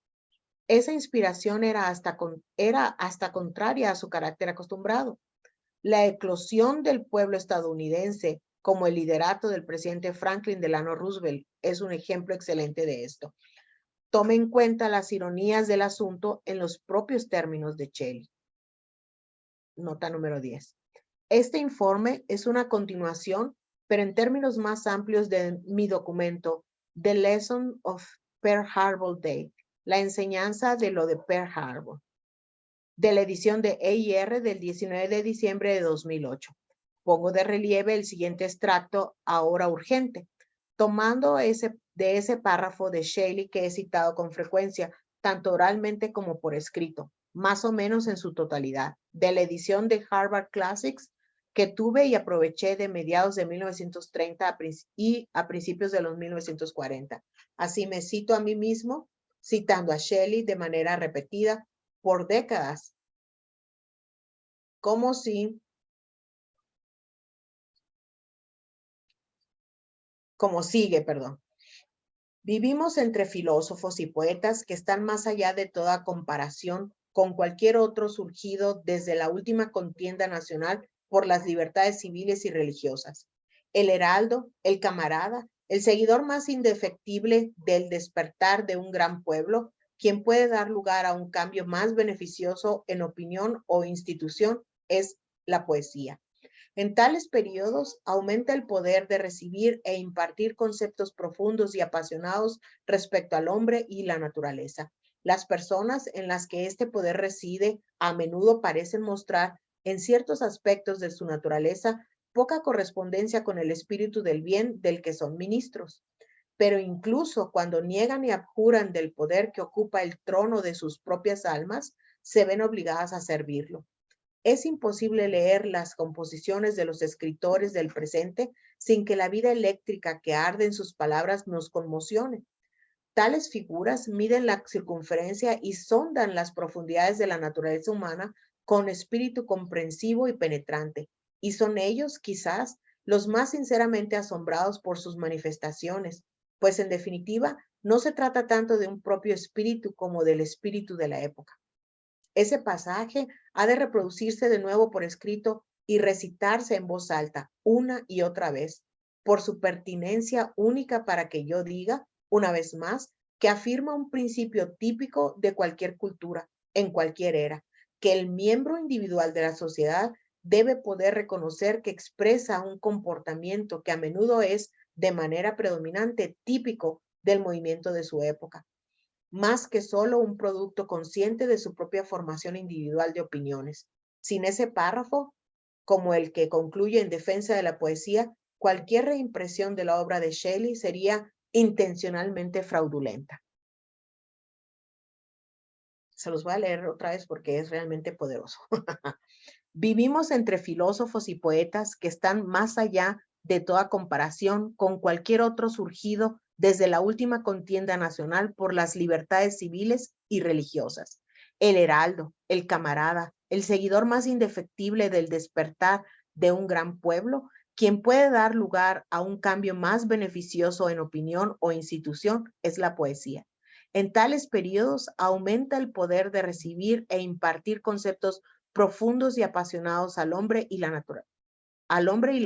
esa inspiración era hasta contraria a su carácter acostumbrado. La eclosión del pueblo estadounidense, como el liderato del presidente Franklin Delano Roosevelt, es un ejemplo excelente de esto. Tome en cuenta las ironías del asunto en los propios términos de Shelley. Nota número 10. Este informe es una continuación, pero en términos más amplios, de mi documento, The Lesson of Pearl Harbor Day, la enseñanza de lo de Pearl Harbor, de la edición de EIR del 19 de diciembre de 2008. Pongo de relieve el siguiente extracto, ahora urgente. Tomando ese de ese párrafo de Shelley que he citado con frecuencia, tanto oralmente como por escrito, más o menos en su totalidad, de la edición de Harvard Classics que tuve y aproveché de mediados de 1930 y a principios de los 1940. Así me cito a mí mismo, citando a Shelley de manera repetida por décadas, como sigue, perdón. Vivimos entre filósofos y poetas que están más allá de toda comparación con cualquier otro surgido desde la última contienda nacional por las libertades civiles y religiosas. El heraldo, el camarada, el seguidor más indefectible del despertar de un gran pueblo, quien puede dar lugar a un cambio más beneficioso en opinión o institución, es la poesía. En tales periodos aumenta el poder de recibir e impartir conceptos profundos y apasionados respecto al hombre y la naturaleza. Las personas en las que este poder reside a menudo parecen mostrar, en ciertos aspectos de su naturaleza, poca correspondencia con el espíritu del bien del que son ministros. Pero incluso cuando niegan y abjuran del poder que ocupa el trono de sus propias almas, se ven obligadas a servirlo. Es imposible leer las composiciones de los escritores del presente sin que la vida eléctrica que arde en sus palabras nos conmocione. Tales figuras miden la circunferencia y sondan las profundidades de la naturaleza humana con espíritu comprensivo y penetrante, y son ellos, quizás, los más sinceramente asombrados por sus manifestaciones, pues en definitiva no se trata tanto de un propio espíritu como del espíritu de la época. Ese pasaje ha de reproducirse de nuevo por escrito y recitarse en voz alta una y otra vez, por su pertinencia única para que yo diga, una vez más, que afirma un principio típico de cualquier cultura, en cualquier era, que el miembro individual de la sociedad debe poder reconocer que expresa un comportamiento que a menudo es, de manera predominante, típico del movimiento de su época, más que solo un producto consciente de su propia formación individual de opiniones. Sin ese párrafo, como el que concluye en defensa de la poesía, cualquier reimpresión de la obra de Shelley sería intencionalmente fraudulenta. Se los voy a leer otra vez porque es realmente poderoso. Vivimos entre filósofos y poetas que están más allá de toda comparación con cualquier otro surgido desde la última contienda nacional por las libertades civiles y religiosas. El heraldo, el camarada, el seguidor más indefectible del despertar de un gran pueblo, quien puede dar lugar a un cambio más beneficioso en opinión o institución, es la poesía. En tales periodos aumenta el poder de recibir e impartir conceptos profundos y apasionados al hombre y la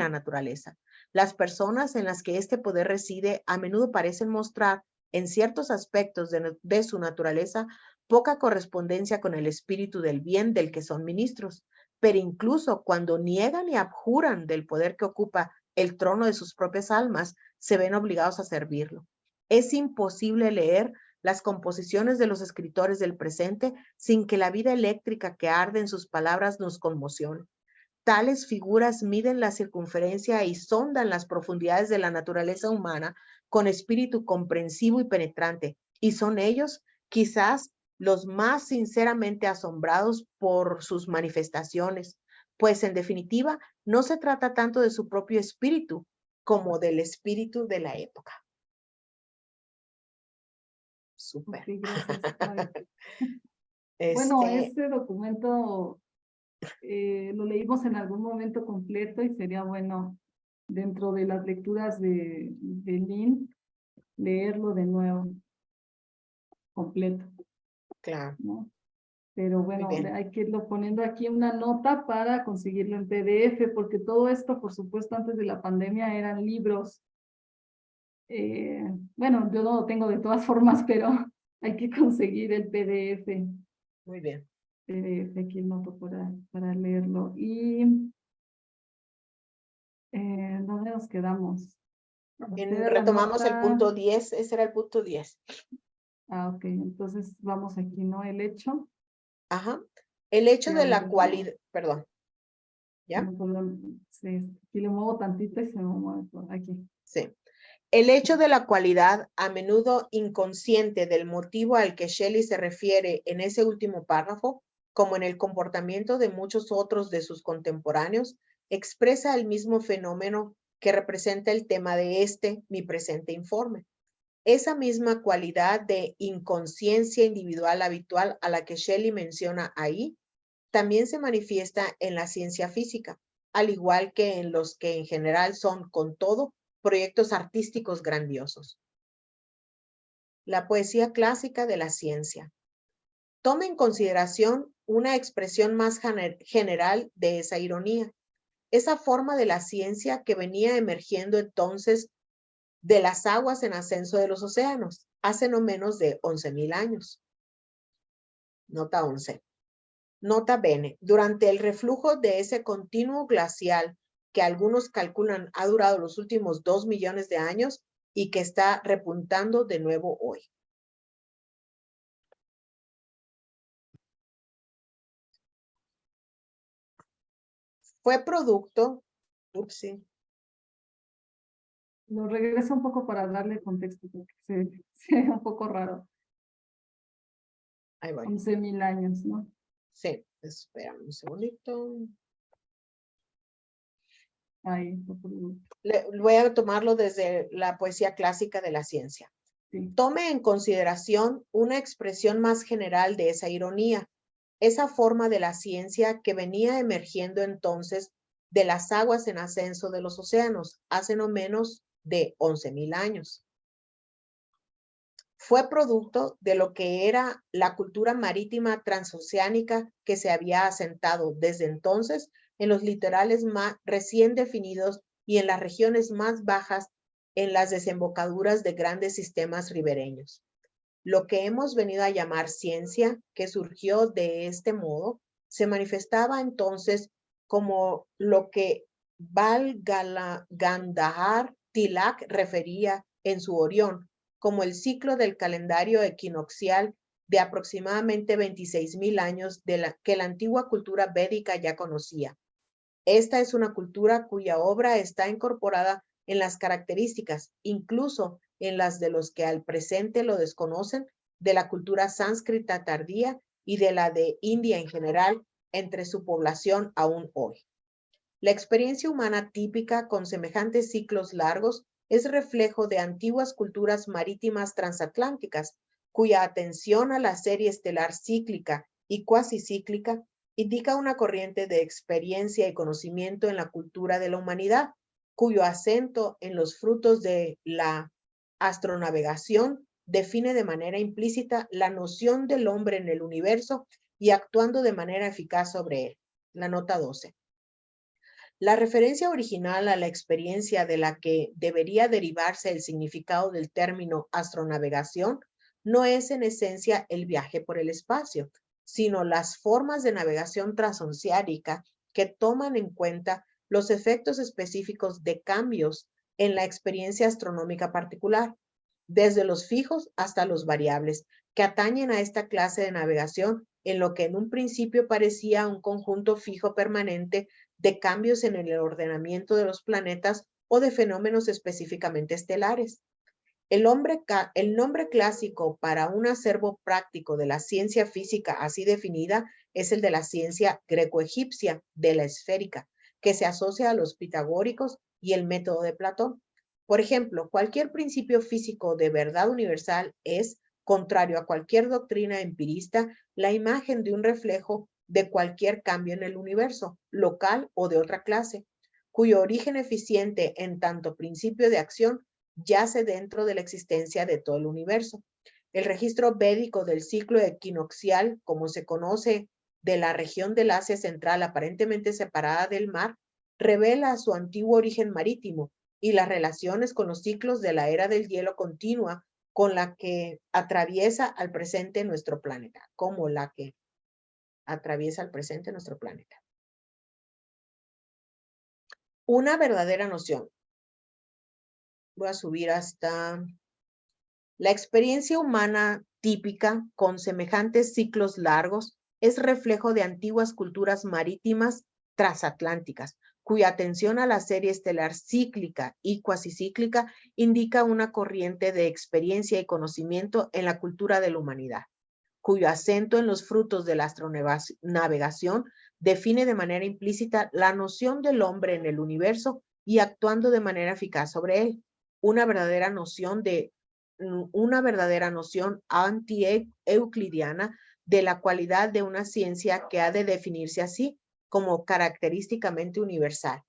naturaleza. Las personas en las que este poder reside a menudo parecen mostrar, en ciertos aspectos de su naturaleza, poca correspondencia con el espíritu del bien del que son ministros, pero incluso cuando niegan y abjuran del poder que ocupa el trono de sus propias almas, se ven obligados a servirlo. Es imposible leer las composiciones de los escritores del presente sin que la vida eléctrica que arde en sus palabras nos conmocione. Tales figuras miden la circunferencia y sondan las profundidades de la naturaleza humana con espíritu comprensivo y penetrante, y son ellos, quizás, los más sinceramente asombrados por sus manifestaciones, pues en definitiva no se trata tanto de su propio espíritu como del espíritu de la época. Súper. Sí, gracias. Bueno, este documento lo leímos en algún momento completo y sería bueno, dentro de las lecturas de Lynn, leerlo de nuevo, completo. Claro. ¿No? Pero bueno, Muy bien. hay que irlo poniendo aquí una nota para conseguirlo en PDF, porque todo esto, por supuesto, antes de la pandemia eran libros. Bueno, yo no lo tengo de todas formas, pero hay que conseguir el PDF. Muy bien. PDF, aquí noto para leerlo. Y ¿dónde nos quedamos? Retomamos el punto 10, ese era el punto 10. Ah, ok, entonces vamos aquí, ¿no? El hecho. Ajá. El hecho de la cualidad, perdón. ¿Ya? Sí, aquí le muevo tantito y se me mueve por aquí. Sí. El hecho de la cualidad, a menudo inconsciente del motivo al que Shelley se refiere en ese último párrafo, como en el comportamiento de muchos otros de sus contemporáneos, expresa el mismo fenómeno que representa el tema de mi presente informe. Esa misma cualidad de inconsciencia individual habitual a la que Shelley menciona ahí, también se manifiesta en la ciencia física, al igual que en los que en general son, con todo, proyectos artísticos grandiosos. La poesía clásica de la ciencia. Toma en consideración una expresión más general de esa ironía, esa forma de la ciencia que venía emergiendo entonces de las aguas en ascenso de los océanos, hace no menos de 11,000 años. Nota 11. Nota bene, durante el reflujo de ese continuo glacial que algunos calculan ha durado los últimos 2 millones de años y que está repuntando de nuevo hoy. Fue producto, Lo regreso un poco para darle contexto, porque se ve un poco raro. Ahí voy. 11,000 años, ¿no? Sí, espérame un segundito. Ahí, Voy a tomarlo desde la poesía clásica de la ciencia. sí. Tome en consideración una expresión más general de esa ironía, esa forma de la ciencia que venía emergiendo entonces de las aguas en ascenso de los océanos, hace no menos de 11,000 años. Fue producto de lo que era la cultura marítima transoceánica que se había asentado desde entonces en los litorales más recién definidos y en las regiones más bajas en las desembocaduras de grandes sistemas ribereños. Lo que hemos venido a llamar ciencia, que surgió de este modo, se manifestaba entonces como lo que Gandhar Tilak refería en su Orión, como el ciclo del calendario equinoccial de aproximadamente 26,000 años que la antigua cultura védica ya conocía. Esta es una cultura cuya obra está incorporada en las características, incluso en las de los que al presente lo desconocen, de la cultura sánscrita tardía y de la de India en general, entre su población aún hoy. La experiencia humana típica con semejantes ciclos largos es reflejo de antiguas culturas marítimas transatlánticas, cuya atención a la serie estelar cíclica y cuasi cíclica indica una corriente de experiencia y conocimiento en la cultura de la humanidad, cuyo acento en los frutos de la astronavegación define de manera implícita la noción del hombre en el universo y actuando de manera eficaz sobre él. La nota 12. La referencia original a la experiencia de la que debería derivarse el significado del término astronavegación no es en esencia el viaje por el espacio, sino las formas de navegación transoceánica que toman en cuenta los efectos específicos de cambios en la experiencia astronómica particular, desde los fijos hasta los variables, que atañen a esta clase de navegación en lo que en un principio parecía un conjunto fijo permanente de cambios en el ordenamiento de los planetas o de fenómenos específicamente estelares. El nombre clásico para un acervo práctico de la ciencia física así definida es el de la ciencia greco-egipcia de la esférica, que se asocia a los pitagóricos y el método de Platón. Por ejemplo, cualquier principio físico de verdad universal es, contrario a cualquier doctrina empirista, la imagen de un reflejo de cualquier cambio en el universo, local o de otra clase, cuyo origen eficiente en tanto principio de acción yace dentro de la existencia de todo el universo. El registro védico del ciclo equinoccial, como se conoce de la región del Asia Central aparentemente separada del mar, revela su antiguo origen marítimo y las relaciones con los ciclos de la era del hielo continua con la que atraviesa al presente nuestro planeta, como la que atraviesa al presente nuestro planeta. Una verdadera noción. Voy a subir hasta la experiencia humana típica con semejantes ciclos largos es reflejo de antiguas culturas marítimas transatlánticas, cuya atención a la serie estelar cíclica y cuasicíclica indica una corriente de experiencia y conocimiento en la cultura de la humanidad, cuyo acento en los frutos de la astronavegación define de manera implícita la noción del hombre en el universo y actuando de manera eficaz sobre él, una verdadera noción anti-euclidiana de la cualidad de una ciencia que ha de definirse así como característicamente universal.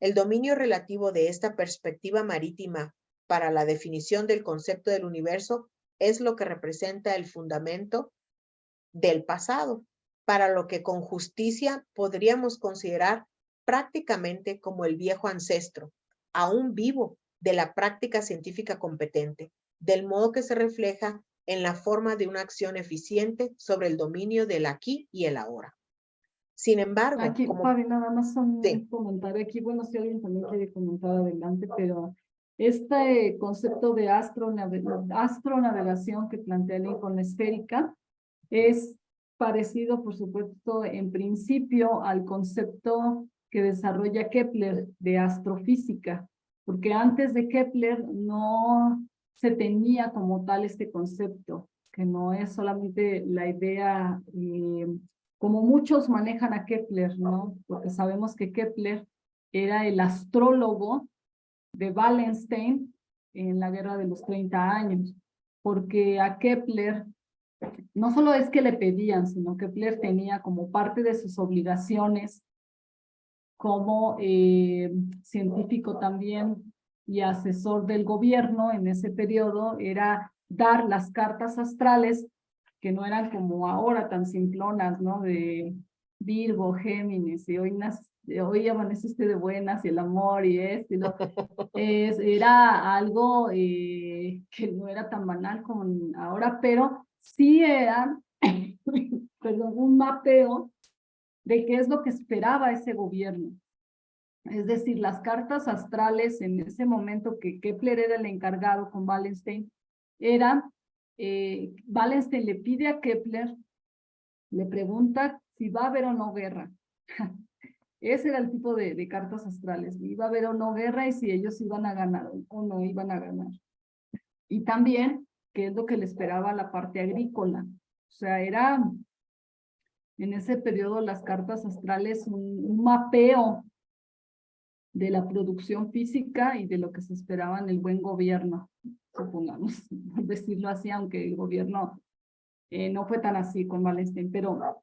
El dominio relativo de esta perspectiva marítima para la definición del concepto del universo es lo que representa el fundamento del pasado, para lo que con justicia podríamos considerar prácticamente como el viejo ancestro, aún vivo, de la práctica científica competente, del modo que se refleja en la forma de una acción eficiente sobre el dominio del aquí y el ahora. Sin embargo, Aquí, como... Fabi, nada más un Sí. comentario aquí. Bueno, si alguien también quiere comentar adelante, pero este concepto de astronavegación que plantea la icona esférica es parecido, por supuesto, en principio al concepto que desarrolla Kepler de astrofísica, porque antes de Kepler no se tenía como tal este concepto, que no es solamente la idea, como muchos manejan a Kepler, ¿no? Porque sabemos que Kepler era el astrólogo de Wallenstein en la Guerra de los 30 años, porque a Kepler no solo es que le pedían, sino que Kepler tenía como parte de sus obligaciones como científico también y asesor del gobierno en ese periodo, era dar las cartas astrales, que no eran como ahora tan simplonas, ¿no? De Virgo, Géminis, y hoy amaneciste de buenas y el amor y esto y lo... era algo que no era tan banal como ahora, pero sí era perdón, un mapeo de qué es lo que esperaba ese gobierno. Es decir, las cartas astrales en ese momento que Kepler era el encargado con Wallenstein, Wallenstein le pide a Kepler, le pregunta si va a haber o no guerra. Ese era el tipo de cartas astrales, iba a haber o no guerra y si ellos iban a ganar o no iban a ganar. Y también qué es lo que le esperaba la parte agrícola. O sea, era en ese periodo las cartas astrales un mapeo de la producción física y de lo que se esperaba en el buen gobierno, supongamos, decirlo así, aunque el gobierno no fue tan así con Wallenstein. Pero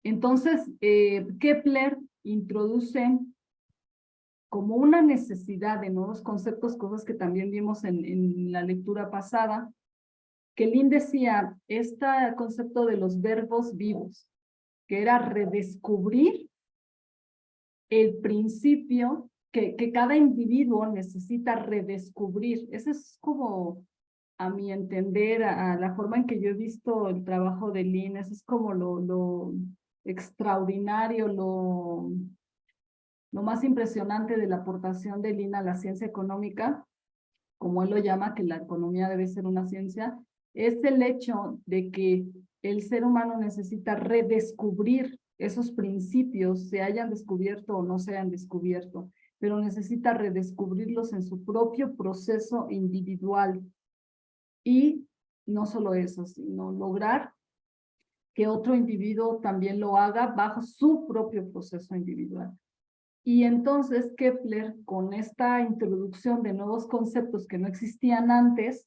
entonces Kepler introduce como una necesidad de nuevos conceptos, cosas que también vimos en la lectura pasada, que Lin decía, este concepto de los verbos vivos, que era redescubrir el principio que cada individuo necesita redescubrir. Ese es como, a mi entender, a la forma en que yo he visto el trabajo de Lin, eso es como lo extraordinario, lo más impresionante de la aportación de Lin a la ciencia económica, como él lo llama, que la economía debe ser una ciencia, es el hecho de que el ser humano necesita redescubrir esos principios, se hayan descubierto o no se hayan descubierto, pero necesita redescubrirlos en su propio proceso individual. Y no solo eso, sino lograr que otro individuo también lo haga bajo su propio proceso individual. Y entonces Kepler, con esta introducción de nuevos conceptos que no existían antes,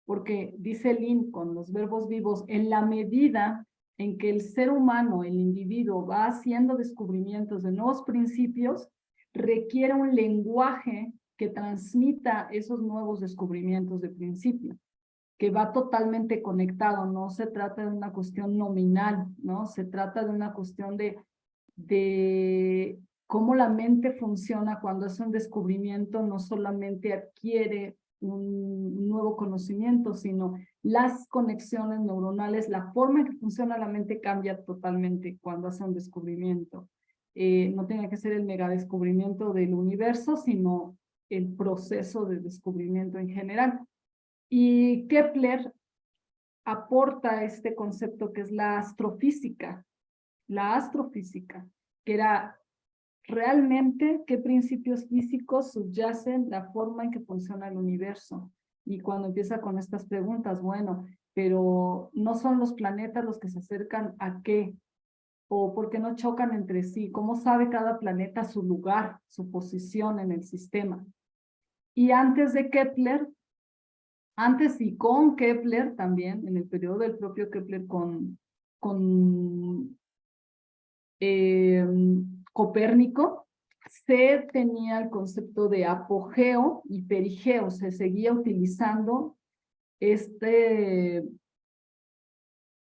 porque dice Lin con los verbos vivos, en la medida en que el ser humano, el individuo, va haciendo descubrimientos de nuevos principios, requiere un lenguaje que transmita esos nuevos descubrimientos de principio, que va totalmente conectado. No se trata de una cuestión nominal, ¿no? Se trata de una cuestión de cómo la mente funciona cuando hace un descubrimiento, no solamente adquiere un nuevo conocimiento, sino las conexiones neuronales, la forma en que funciona la mente cambia totalmente cuando hace un descubrimiento. No tiene que ser el megadescubrimiento del universo, sino el proceso de descubrimiento en general. Y Kepler aporta este concepto que es la astrofísica, que era realmente qué principios físicos subyacen la forma en que funciona el universo. Y cuando empieza con estas preguntas, bueno, pero no son los planetas los que se acercan a qué, o por qué no chocan entre sí, cómo sabe cada planeta su lugar, su posición en el sistema. Y antes de Kepler, antes y con Kepler también, en el periodo del propio Kepler con Copérnico, se tenía el concepto de apogeo y perigeo, se seguía utilizando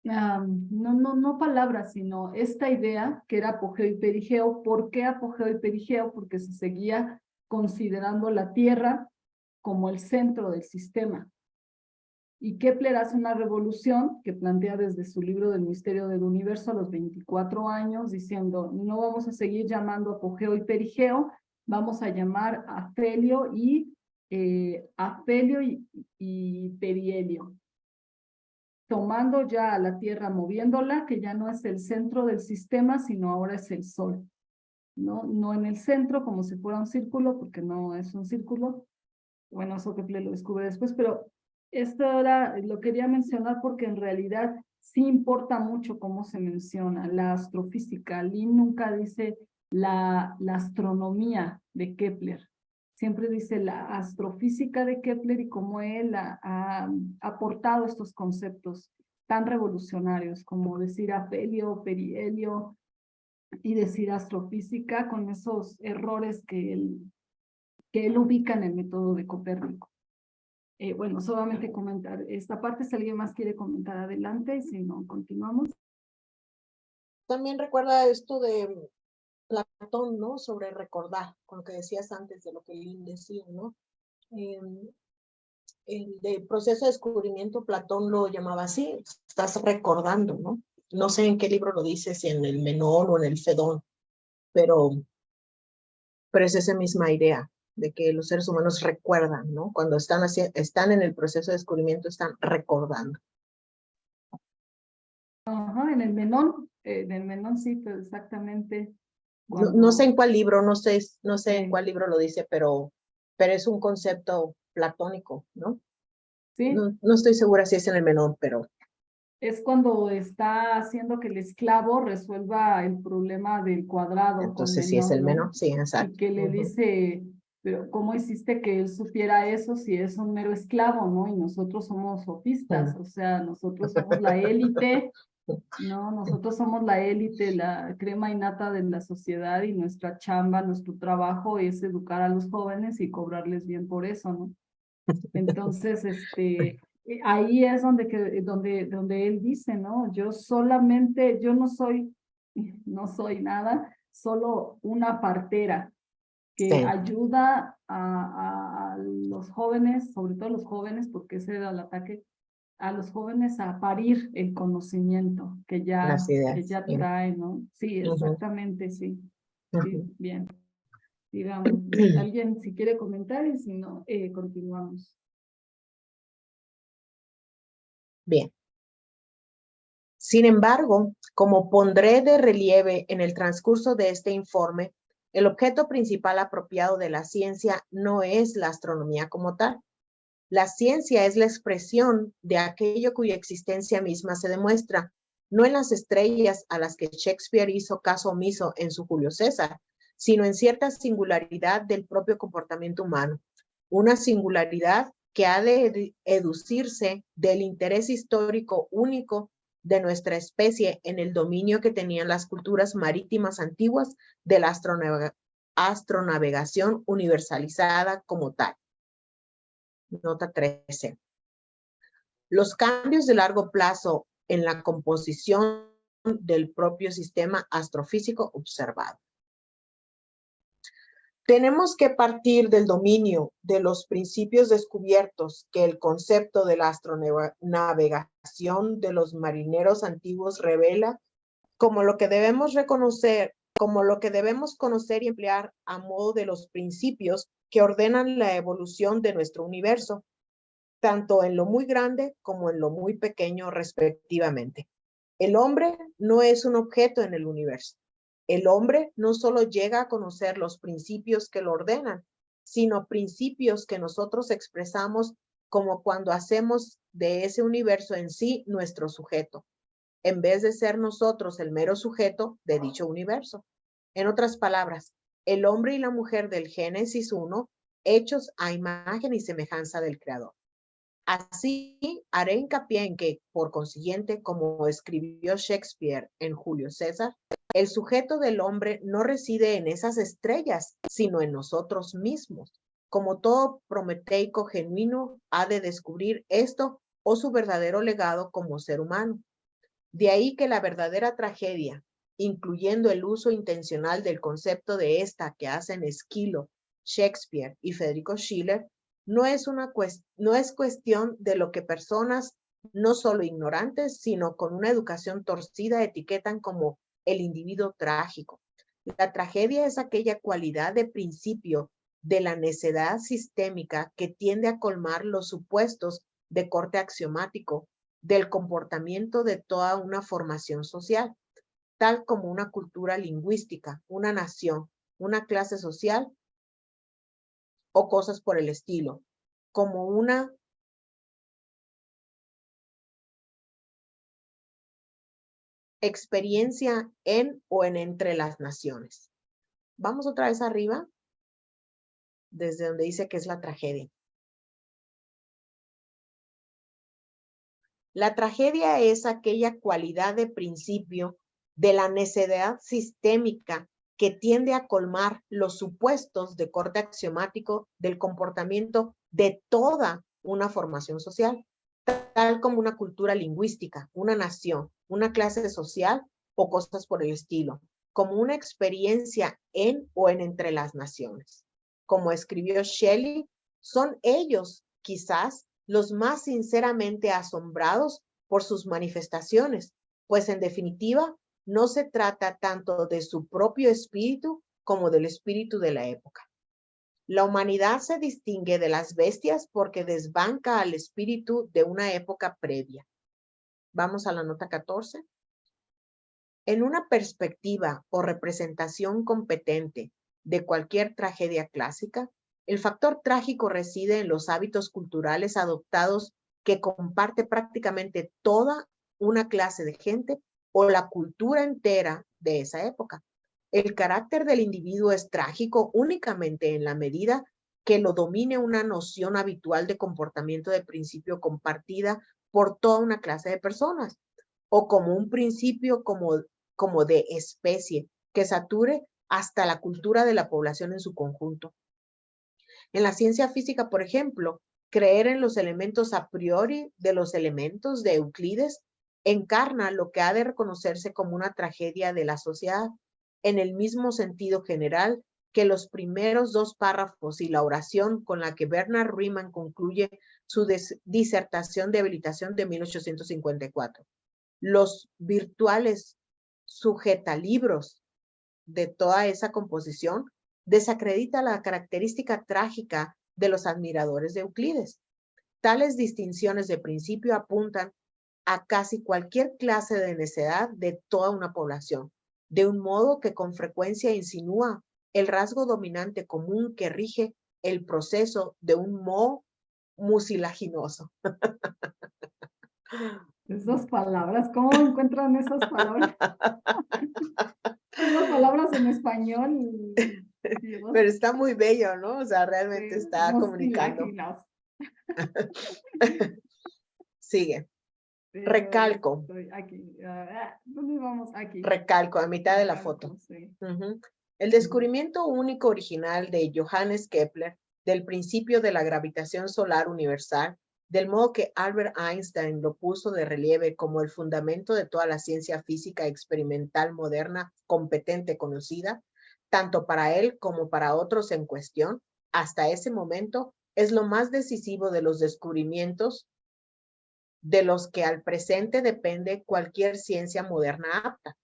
no palabras, sino esta idea que era apogeo y perigeo. ¿Por qué apogeo y perigeo? Porque se seguía considerando la Tierra como el centro del sistema. Y Kepler hace una revolución que plantea desde su libro del misterio del universo a los 24 años, diciendo, no vamos a seguir llamando apogeo y perigeo, vamos a llamar afelio y perihelio. Tomando ya a la Tierra, moviéndola, que ya no es el centro del sistema, sino ahora es el Sol. No en el centro, como si fuera un círculo, porque no es un círculo. Bueno, eso Kepler lo descubre después, pero esto ahora lo quería mencionar porque en realidad sí importa mucho cómo se menciona la astrofísica. Lin nunca dice la astronomía de Kepler. Siempre dice la astrofísica de Kepler y cómo él ha aportado estos conceptos tan revolucionarios como decir afelio, perihelio y decir astrofísica con esos errores que él ubica en el método de Copérnico. Bueno, solamente comentar esta parte, si alguien más quiere comentar adelante, si no, continuamos. También recuerda esto de Platón, ¿no? Sobre recordar, con lo que decías antes de lo que Lin decía, ¿no? El de proceso de descubrimiento, Platón lo llamaba así, estás recordando, ¿no? No sé en qué libro lo dice, si en el Menón o en el Fedón, pero es esa misma idea de que los seres humanos recuerdan, ¿no? Cuando están en el proceso de descubrimiento, están recordando. Ajá, en el Menón sí, pero exactamente. No sé en cuál libro, no sé en cuál libro lo dice, pero es un concepto platónico, ¿no? Sí. No estoy segura si es en el Menón, pero es cuando está haciendo que el esclavo resuelva el problema del cuadrado. Entonces sí es el Menón, sí, exacto. Y que le dice, pero ¿cómo hiciste que él supiera eso si es un mero esclavo, no? Y nosotros somos sofistas, o sea, nosotros somos la élite, ¿no? Nosotros somos la élite, la crema innata de la sociedad y nuestra chamba, nuestro trabajo es educar a los jóvenes y cobrarles bien por eso, ¿no? Entonces, ahí es donde él dice, ¿no? Yo no soy nada, solo una partera que ayuda a los jóvenes, sobre todo los jóvenes, porque ese era el ataque, a los jóvenes a parir el conocimiento que ya traen, ¿no? Sí, exactamente, sí. Sí, bien. Digamos, alguien si quiere comentar y si no, continuamos. Bien. Sin embargo, como pondré de relieve en el transcurso de este informe, el objeto principal apropiado de la ciencia no es la astronomía como tal. La ciencia es la expresión de aquello cuya existencia misma se demuestra, no en las estrellas a las que Shakespeare hizo caso omiso en su Julio César, sino en cierta singularidad del propio comportamiento humano, una singularidad que ha de educirse del interés histórico único de nuestra especie en el dominio que tenían las culturas marítimas antiguas de la astronavegación universalizada como tal. Nota 13. Los cambios de largo plazo en la composición del propio sistema astrofísico observado. Tenemos que partir del dominio de los principios descubiertos que el concepto de la astronavegación de los marineros antiguos revela como lo que debemos conocer y emplear a modo de los principios que ordenan la evolución de nuestro universo, tanto en lo muy grande como en lo muy pequeño respectivamente. El hombre no es un objeto en el universo. El hombre no solo llega a conocer los principios que lo ordenan, sino principios que nosotros expresamos como cuando hacemos de ese universo en sí nuestro sujeto, en vez de ser nosotros el mero sujeto de dicho universo. En otras palabras, el hombre y la mujer del Génesis 1, hechos a imagen y semejanza del Creador. Así, haré hincapié en que, por consiguiente, como escribió Shakespeare en Julio César, el sujeto del hombre no reside en esas estrellas, sino en nosotros mismos. Como todo prometeico genuino, ha de descubrir esto o su verdadero legado como ser humano. De ahí que la verdadera tragedia, incluyendo el uso intencional del concepto de esta que hacen Esquilo, Shakespeare y Federico Schiller, no es cuestión de lo que personas no solo ignorantes, sino con una educación torcida etiquetan como el individuo trágico. La tragedia es aquella cualidad de principio de la necedad sistémica que tiende a colmar los supuestos de corte axiomático del comportamiento de toda una formación social, tal como una cultura lingüística, una nación, una clase social o cosas por el estilo, como una experiencia en o en entre las naciones. Vamos otra vez arriba, desde donde dice que es la tragedia. La tragedia es aquella cualidad de principio de la necedad sistémica que tiende a colmar los supuestos de corte axiomático del comportamiento de toda una formación social, tal como una cultura lingüística, una nación, una clase social o cosas por el estilo, como una experiencia en o en entre las naciones. Como escribió Shelley, son ellos, quizás, los más sinceramente asombrados por sus manifestaciones, pues en definitiva no se trata tanto de su propio espíritu como del espíritu de la época. La humanidad se distingue de las bestias porque desbanca al espíritu de una época previa. Vamos a la nota 14. En una perspectiva o representación competente de cualquier tragedia clásica, el factor trágico reside en los hábitos culturales adoptados que comparte prácticamente toda una clase de gente o la cultura entera de esa época. El carácter del individuo es trágico únicamente en la medida que lo domine una noción habitual de comportamiento de principio compartida por toda una clase de personas, o como un principio como de especie que sature hasta la cultura de la población en su conjunto. En la ciencia física, por ejemplo, creer en los elementos a priori de los elementos de Euclides encarna lo que ha de reconocerse como una tragedia de la sociedad, en el mismo sentido general que los primeros dos párrafos y la oración con la que Bernard Riemann concluye su disertación de habilitación de 1854. Los virtuales sujetalibros de toda esa composición desacredita la característica trágica de los admiradores de Euclides. Tales distinciones de principio apuntan a casi cualquier clase de necedad de toda una población, de un modo que con frecuencia insinúa el rasgo dominante común que rige el proceso de un moho mucilaginoso. Esas palabras, ¿cómo encuentran esas palabras? Esas palabras en español. Dios. Pero está muy bello, ¿no? O sea, realmente está comunicando. Sigue. Recalco. Aquí. ¿Dónde vamos? Aquí. Recalco, a mitad de la foto. Sí. El descubrimiento único original de Johannes Kepler del principio de la gravitación solar universal, del modo que Albert Einstein lo puso de relieve como el fundamento de toda la ciencia física experimental moderna competente conocida, tanto para él como para otros en cuestión, hasta ese momento, es lo más decisivo de los descubrimientos de los que al presente depende cualquier ciencia moderna apta.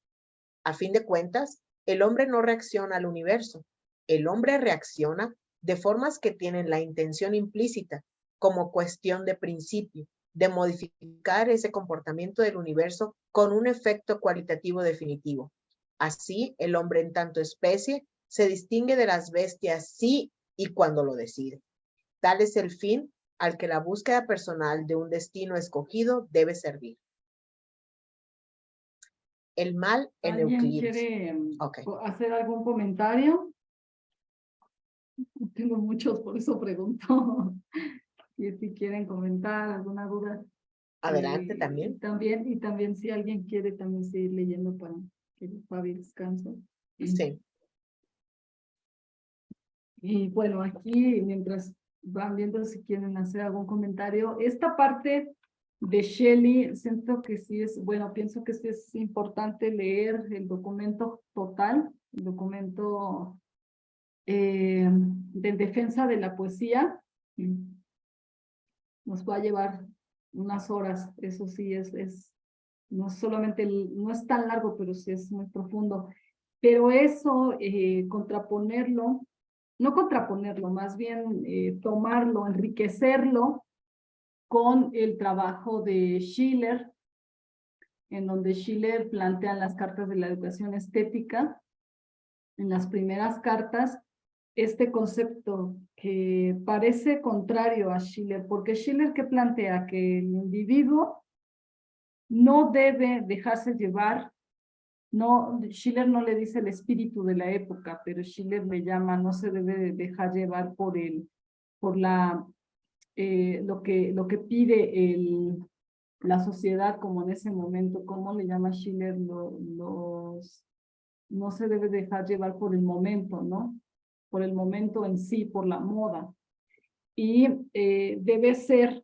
A fin de cuentas, el hombre no reacciona al universo. El hombre reacciona de formas que tienen la intención implícita, como cuestión de principio, de modificar ese comportamiento del universo con un efecto cualitativo definitivo. Así, el hombre en tanto especie se distingue de las bestias sí y cuando lo decide. Tal es el fin al que la búsqueda personal de un destino escogido debe servir. El mal en ¿Alguien Euclides. quiere Okay. hacer algún comentario? Tengo muchos, por eso pregunto. Y si quieren comentar alguna duda. Adelante también. Y también si alguien quiere también seguir leyendo para que Fabi descanse. Sí. Y bueno, aquí mientras van viendo si quieren hacer algún comentario, esta parte de Shelley, siento que sí es, bueno, pienso que sí es importante leer el documento total, el documento de defensa de la poesía. Nos va a llevar unas horas, eso sí no solamente, no es tan largo, pero sí es muy profundo. Pero eso, contraponerlo, no contraponerlo, más bien tomarlo, enriquecerlo con el trabajo de Schiller, en donde Schiller plantea las cartas de la educación estética, en las primeras cartas, este concepto que parece contrario a Schiller, porque Schiller ¿qué plantea? Que el individuo no debe dejarse llevar. No, Schiller no le dice el espíritu de la época, pero Schiller le llama, no se debe dejar llevar por lo que pide la sociedad como en ese momento. ¿Cómo le llama Schiller? No se debe dejar llevar por el momento, ¿no? Por el momento en sí, por la moda. Y debe ser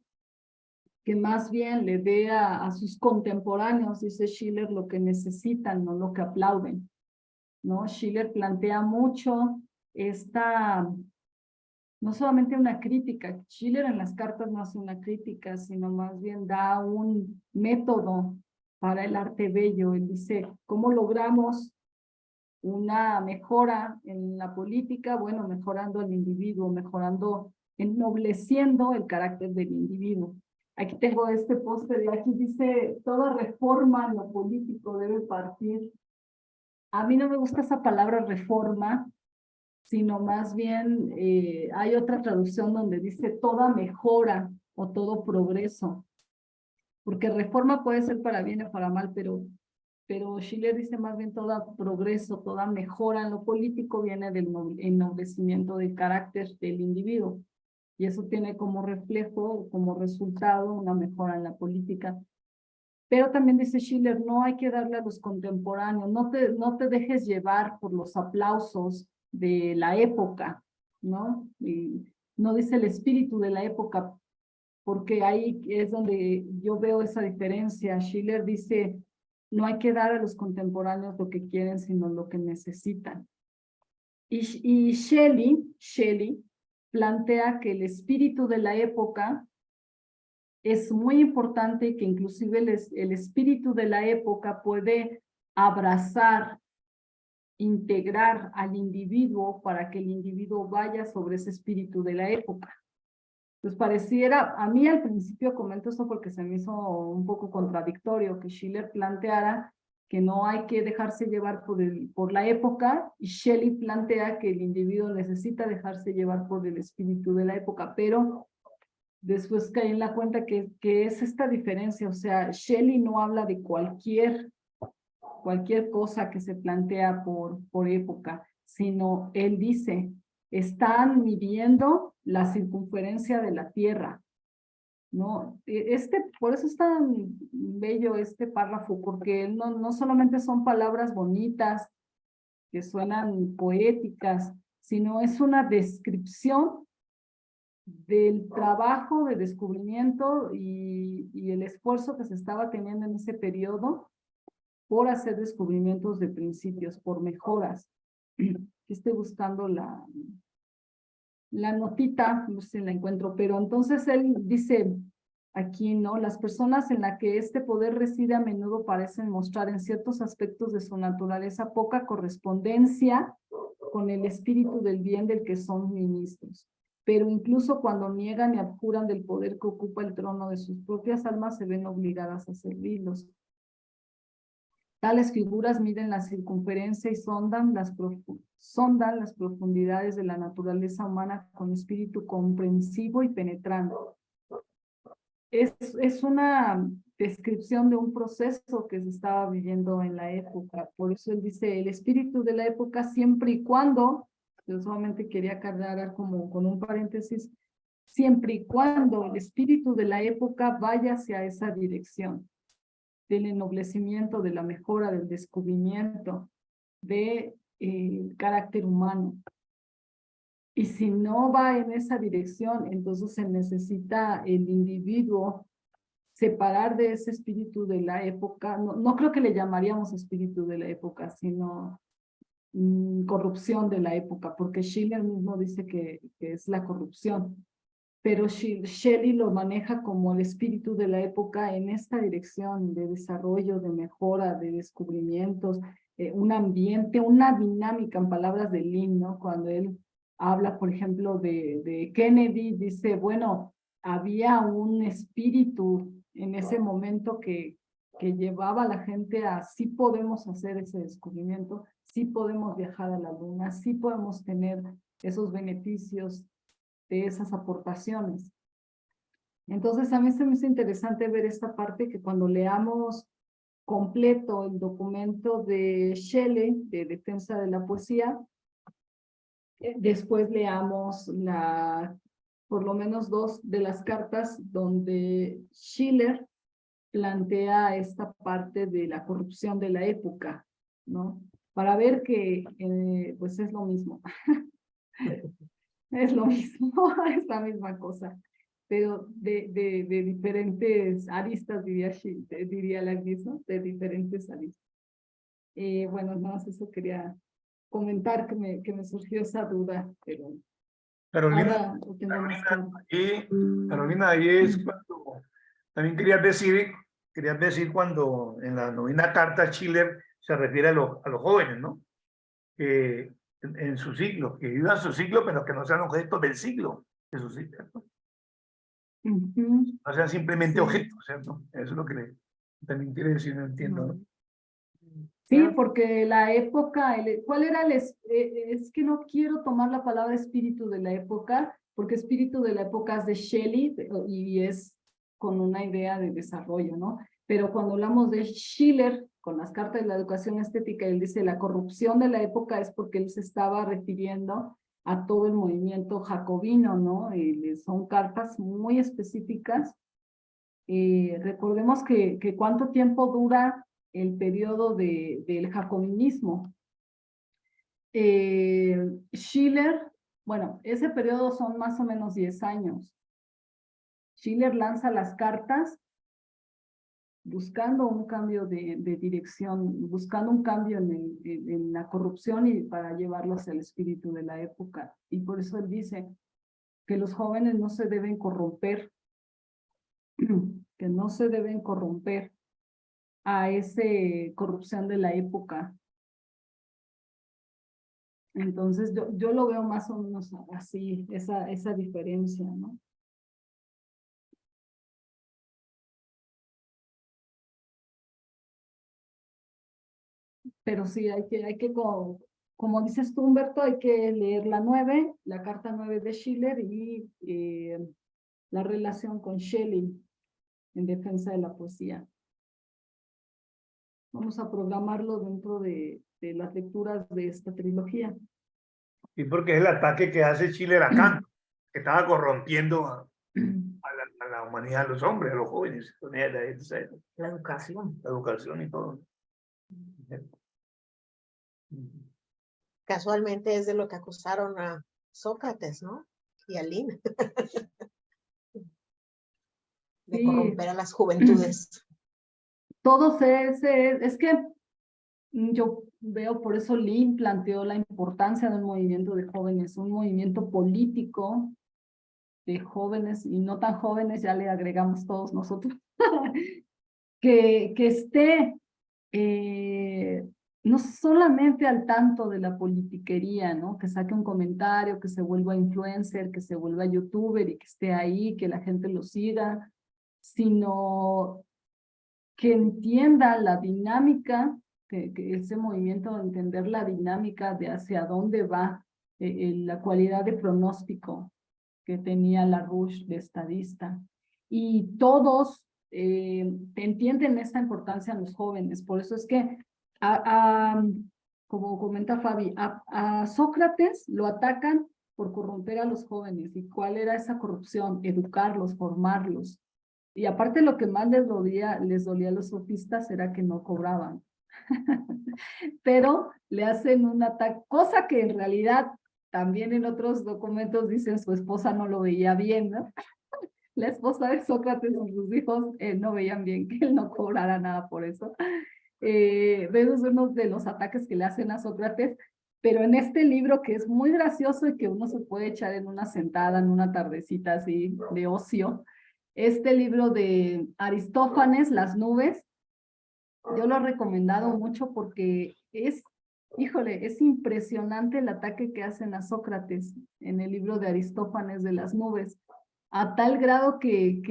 que más bien le dé a sus contemporáneos, dice Schiller, lo que necesitan, no lo que aplauden, ¿no? Schiller plantea mucho no solamente una crítica, Schiller en las cartas no hace una crítica, sino más bien da un método para el arte bello. Él dice, ¿cómo logramos una mejora en la política? Bueno, mejorando al individuo, ennobleciendo el carácter del individuo. Aquí tengo este póster y aquí dice, toda reforma en lo político debe partir. A mí no me gusta esa palabra reforma, sino más bien hay otra traducción donde dice toda mejora o todo progreso. Porque reforma puede ser para bien o para mal, pero Schiller dice más bien todo progreso, toda mejora en lo político viene del ennoblecimiento del carácter del individuo. Y eso tiene como reflejo, como resultado, una mejora en la política. Pero también dice Schiller, no hay que darle a los contemporáneos, no te dejes llevar por los aplausos de la época, ¿no? Y no dice el espíritu de la época, porque ahí es donde yo veo esa diferencia. Schiller dice, no hay que dar a los contemporáneos lo que quieren, sino lo que necesitan. Y Shelley plantea que el espíritu de la época es muy importante, que inclusive el espíritu de la época puede abrazar, integrar al individuo para que el individuo vaya sobre ese espíritu de la época. Pues pareciera, a mí al principio comento esto porque se me hizo un poco contradictorio que Schiller planteara que no hay que dejarse llevar por la época, y Shelley plantea que el individuo necesita dejarse llevar por el espíritu de la época, pero después caí en la cuenta que es esta diferencia. O sea, Shelley no habla de cualquier cosa que se plantea por época, sino él dice, están midiendo la circunferencia de la Tierra, ¿no? Por eso es tan bello este párrafo, porque no solamente son palabras bonitas que suenan poéticas, sino es una descripción del trabajo de descubrimiento y el esfuerzo que se estaba teniendo en ese periodo por hacer descubrimientos de principios, por mejoras. Estoy buscando la notita, no sé si la encuentro, pero entonces él dice aquí, ¿no? Las personas en las que este poder reside a menudo parecen mostrar en ciertos aspectos de su naturaleza poca correspondencia con el espíritu del bien del que son ministros. Pero incluso cuando niegan y abjuran del poder que ocupa el trono de sus propias almas, se ven obligadas a servirlos. Tales figuras miden la circunferencia y sondan las profundidades de la naturaleza humana con espíritu comprensivo y penetrante. Es una descripción de un proceso que se estaba viviendo en la época. Por eso él dice, el espíritu de la época siempre y cuando, yo solamente quería aclarar como con un paréntesis, siempre y cuando el espíritu de la época vaya hacia esa dirección, del ennoblecimiento, de la mejora, del descubrimiento del carácter humano. Y si no va en esa dirección, entonces se necesita el individuo separar de ese espíritu de la época. No creo que le llamaríamos espíritu de la época, sino corrupción de la época, porque Schiller mismo dice que es la corrupción. Pero Shelley lo maneja como el espíritu de la época en esta dirección de desarrollo, de mejora, de descubrimientos, un ambiente, una dinámica, en palabras de Lynn, ¿no? Cuando él habla, por ejemplo, de Kennedy, dice, bueno, había un espíritu en ese momento que llevaba a la gente a sí podemos hacer ese descubrimiento, sí podemos viajar a la luna, sí podemos tener esos beneficios de esas aportaciones. Entonces, a mí se me hizo interesante ver esta parte que cuando leamos completo el documento de Shelley, de Defensa de la Poesía, después leamos por lo menos 2 de las cartas donde Schiller plantea esta parte de la corrupción de la época, ¿no? Para ver que, pues es lo mismo. Es lo mismo, es la misma cosa, pero de diferentes aristas, diría la ¿no? De diferentes aristas. Bueno, nada más eso quería comentar, que me surgió esa duda, pero Carolina, ahora lo tengo más claro. Carolina, ahí es cuando también querías decir cuando en la novena carta Schiller se refiere a los jóvenes, ¿no? Que en su siglo, que vivan su siglo, pero que no sean objetos del siglo de su siglo, ¿no? No sean simplemente objetos, ¿cierto? Eso es lo que también quiere decir, no entiendo, ¿no? Sí, porque la época, ¿cuál era es que no quiero tomar la palabra espíritu de la época, porque espíritu de la época es de Shelley y es con una idea de desarrollo, ¿no? Pero cuando hablamos de Schiller, con las cartas de la educación estética, él dice la corrupción de la época es porque él se estaba refiriendo a todo el movimiento jacobino, ¿no? Son cartas muy específicas. Recordemos que cuánto tiempo dura el periodo del jacobinismo. Schiller, bueno, ese periodo son más o menos 10 años. Schiller lanza las cartas buscando un cambio de dirección, buscando un cambio en la corrupción y para llevarlo hacia el espíritu de la época. Y por eso él dice que los jóvenes no se deben corromper, que no se deben corromper a esa corrupción de la época. Entonces yo lo veo más o menos así, esa diferencia, ¿no? Pero sí, hay que como dices tú, Humberto, hay que leer la carta 9 de Schiller y la relación con Shelley en defensa de la poesía. Vamos a programarlo dentro de las lecturas de esta trilogía. Y porque es el ataque que hace Schiller a Kant, que estaba corrompiendo a la humanidad, a los hombres, a los jóvenes, La educación. la educación y todo. Casualmente es de lo que acusaron a Sócrates, ¿no? Y a Lin. De corromper a las juventudes. Todos es que yo veo, por eso Lin planteó la importancia de un movimiento de jóvenes, un movimiento político de jóvenes y no tan jóvenes, ya le agregamos todos nosotros, que esté no solamente al tanto de la politiquería, ¿no? Que saque un comentario, que se vuelva influencer, que se vuelva youtuber y que esté ahí, que la gente lo siga, sino que entienda la dinámica que ese movimiento de entender la dinámica de hacia dónde va la cualidad de pronóstico que tenía LaRouche de estadista. Y todos entienden esta importancia en los jóvenes. Por eso es que, como comenta Fabi, a Sócrates lo atacan por corromper a los jóvenes. ¿Y cuál era esa corrupción? Educarlos, formarlos. Y aparte lo que más les dolía a los sofistas era que no cobraban. Pero le hacen un ataque, cosa que en realidad también en otros documentos dicen su esposa no lo veía bien, ¿no? La esposa de Sócrates y sus hijos no veían bien que él no cobrara nada por eso. Esos es uno de los ataques que le hacen a Sócrates, pero en este libro que es muy gracioso y que uno se puede echar en una sentada, en una tardecita así de ocio, este libro de Aristófanes, Las nubes, yo lo he recomendado mucho porque híjole, es impresionante el ataque que hacen a Sócrates en el libro de Aristófanes de las nubes, a tal grado que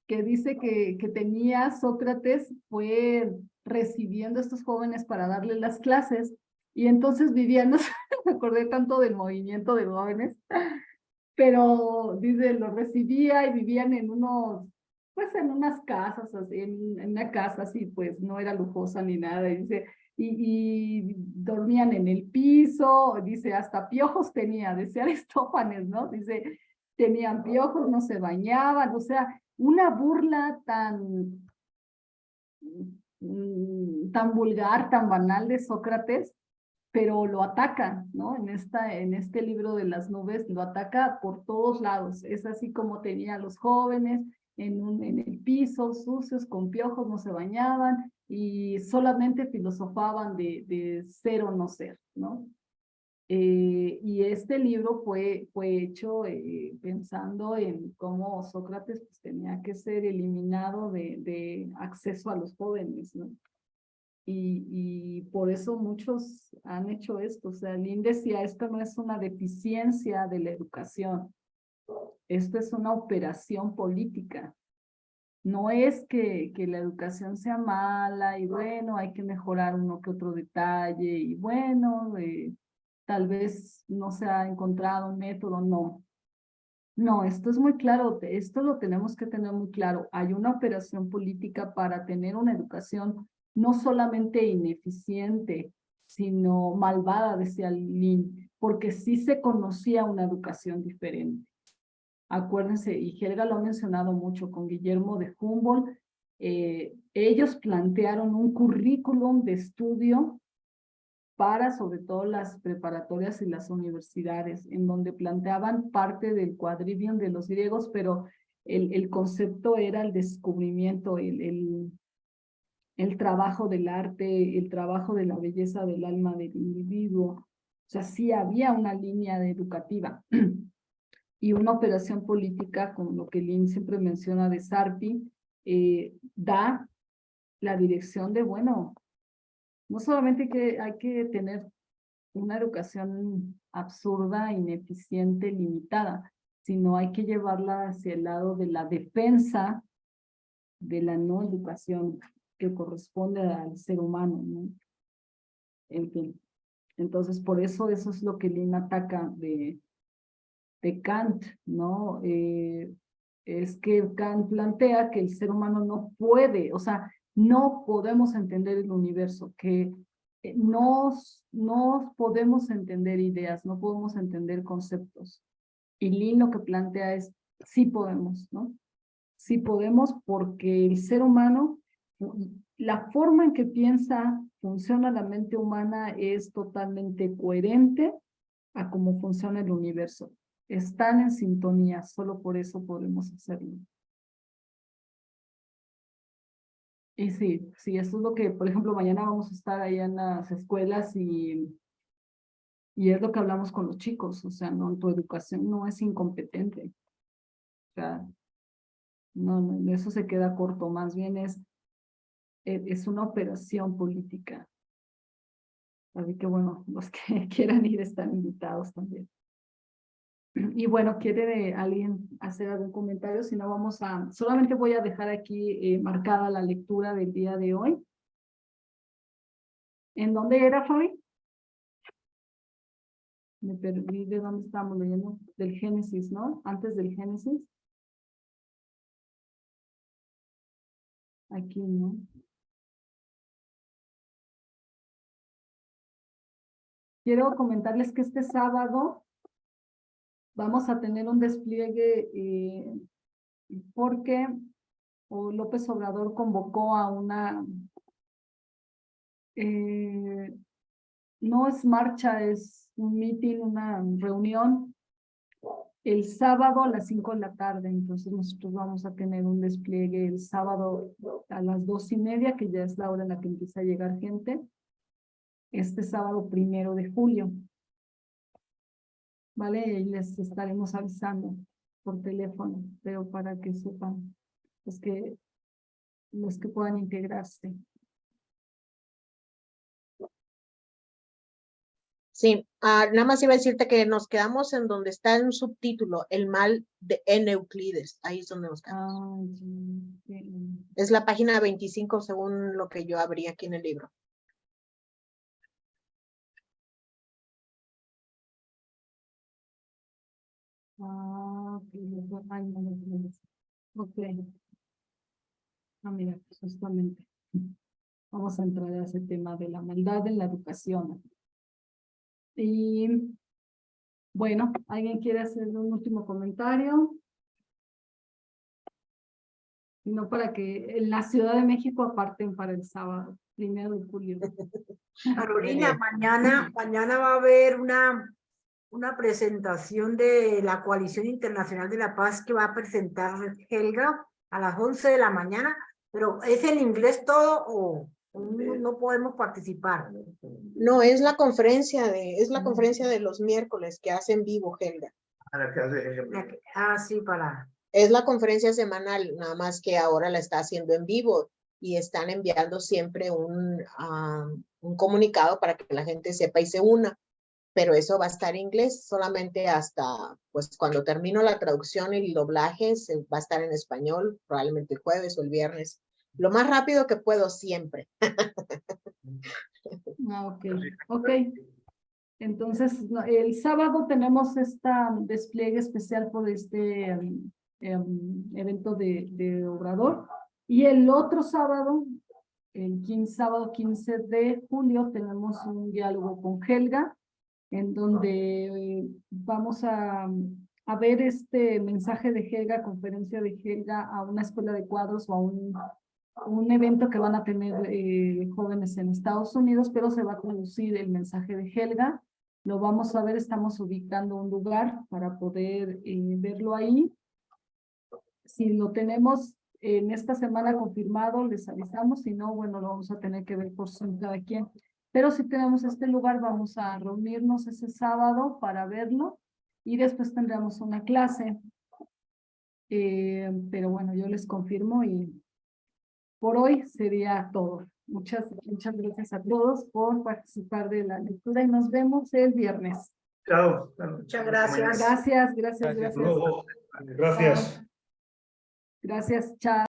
que dice que tenía Sócrates, fue recibiendo a estos jóvenes para darles las clases, y entonces vivían, no sé, me acordé tanto del movimiento de jóvenes, pero dice, lo recibía y vivían en pues en unas casas, así, en una casa así, pues no era lujosa ni nada, y dice, y dormían en el piso, dice, hasta piojos tenía, decía Aristófanes, ¿no? Dice, tenían piojos, no se bañaban, o sea, una burla tan vulgar, tan banal de Sócrates, pero lo ataca, ¿no? En este libro de las nubes lo ataca por todos lados. Es así como tenía a los jóvenes en el piso, sucios, con piojos, no se bañaban y solamente filosofaban de ser o no ser, ¿no? Y este libro fue hecho pensando en cómo Sócrates pues, tenía que ser eliminado de acceso a los jóvenes, ¿no? Y por eso muchos han hecho esto. O sea, Lin decía, esto no es una deficiencia de la educación, esto es una operación política. No es que la educación sea mala y bueno, hay que mejorar uno que otro detalle y bueno, tal vez no se ha encontrado un método, no. No, esto es muy claro, esto lo tenemos que tener muy claro. Hay una operación política para tener una educación no solamente ineficiente, sino malvada, decía Lin, porque sí se conocía una educación diferente. Acuérdense, y Helga lo ha mencionado mucho con Guillermo de Humboldt, ellos plantearon un currículum de estudio para sobre todo las preparatorias y las universidades, en donde planteaban parte del quadrivium de los griegos, pero el concepto era el descubrimiento, el trabajo del arte, el trabajo de la belleza del alma del individuo. O sea, sí había una línea educativa y una operación política, como lo que Lin siempre menciona de Sarpi, da la dirección de, bueno, no solamente hay que tener una educación absurda, ineficiente, limitada, sino hay que llevarla hacia el lado de la defensa de la no educación que corresponde al ser humano, ¿no? En fin, entonces por eso es lo que Lin ataca de Kant, ¿no? Es que Kant plantea que el ser humano no puede, o sea, no podemos entender el universo, que no podemos entender ideas, no podemos entender conceptos. Y Lin lo que plantea es, sí podemos, ¿no? Sí podemos porque el ser humano, la forma en que piensa, funciona la mente humana es totalmente coherente a cómo funciona el universo. Están en sintonía, solo por eso podemos hacerlo. Y sí, eso es lo que, por ejemplo, mañana vamos a estar allá en las escuelas y es lo que hablamos con los chicos, o sea, no, tu educación no es incompetente. O sea, no, eso se queda corto, más bien es una operación política. Así que bueno, los que quieran ir están invitados también. Y bueno, ¿quiere alguien hacer algún comentario? Si no, solamente voy a dejar aquí marcada la lectura del día de hoy. ¿En dónde era, Fabi? Me perdí de dónde estábamos leyendo. Del Génesis, ¿no? Antes del Génesis. Aquí, ¿no? Quiero comentarles que este sábado vamos a tener un despliegue porque López Obrador convocó a una, no es marcha, es un meeting, una reunión, el sábado a las 5 de la tarde. Entonces nosotros vamos a tener un despliegue el sábado a las 2:30, que ya es la hora en la que empieza a llegar gente, este sábado 1 de julio. ¿Vale? Y les estaremos avisando por teléfono, pero para que sepan los que puedan integrarse. Sí, nada más iba a decirte que nos quedamos en donde está en un subtítulo, el mal de N. Euclides. Ahí es donde nos quedamos. Es la página 25 según lo que yo abrí aquí en el libro. Ok. Mira, justamente. Vamos a entrar a ese tema de la maldad en la educación. Y bueno, ¿alguien quiere hacer un último comentario? No, para que en la Ciudad de México aparten para el sábado, 1 de julio. Carolina, mañana va a haber una presentación de la Coalición Internacional de la Paz que va a presentar Helga a las 11 de la mañana, pero ¿es en inglés todo o no podemos participar? No, es la conferencia de los miércoles que hace en vivo, Helga. Sí, Es la conferencia semanal, nada más que ahora la está haciendo en vivo y están enviando siempre un comunicado para que la gente sepa y se una. Pero eso va a estar en inglés solamente hasta, pues cuando termino la traducción y el doblaje, va a estar en español, probablemente el jueves o el viernes. Lo más rápido que puedo siempre. Ok. Entonces, el sábado tenemos despliegue especial por este evento de Obrador. Y el otro sábado, sábado 15 de julio, tenemos un diálogo con Helga, en donde vamos a ver este mensaje de Helga, conferencia de Helga a una escuela de cuadros o a un evento que van a tener jóvenes en Estados Unidos, pero se va a traducir el mensaje de Helga. Lo vamos a ver, estamos ubicando un lugar para poder verlo ahí. Si lo tenemos en esta semana confirmado, les avisamos, si no, bueno, lo vamos a tener que ver por Zoom cada quien. Pero si tenemos este lugar, vamos a reunirnos ese sábado para verlo y después tendremos una clase. Pero bueno, yo les confirmo y por hoy sería todo. Muchas gracias a todos por participar de la lectura y nos vemos el viernes. Chao. Muchas gracias. Gracias. Gracias. Gracias, chao.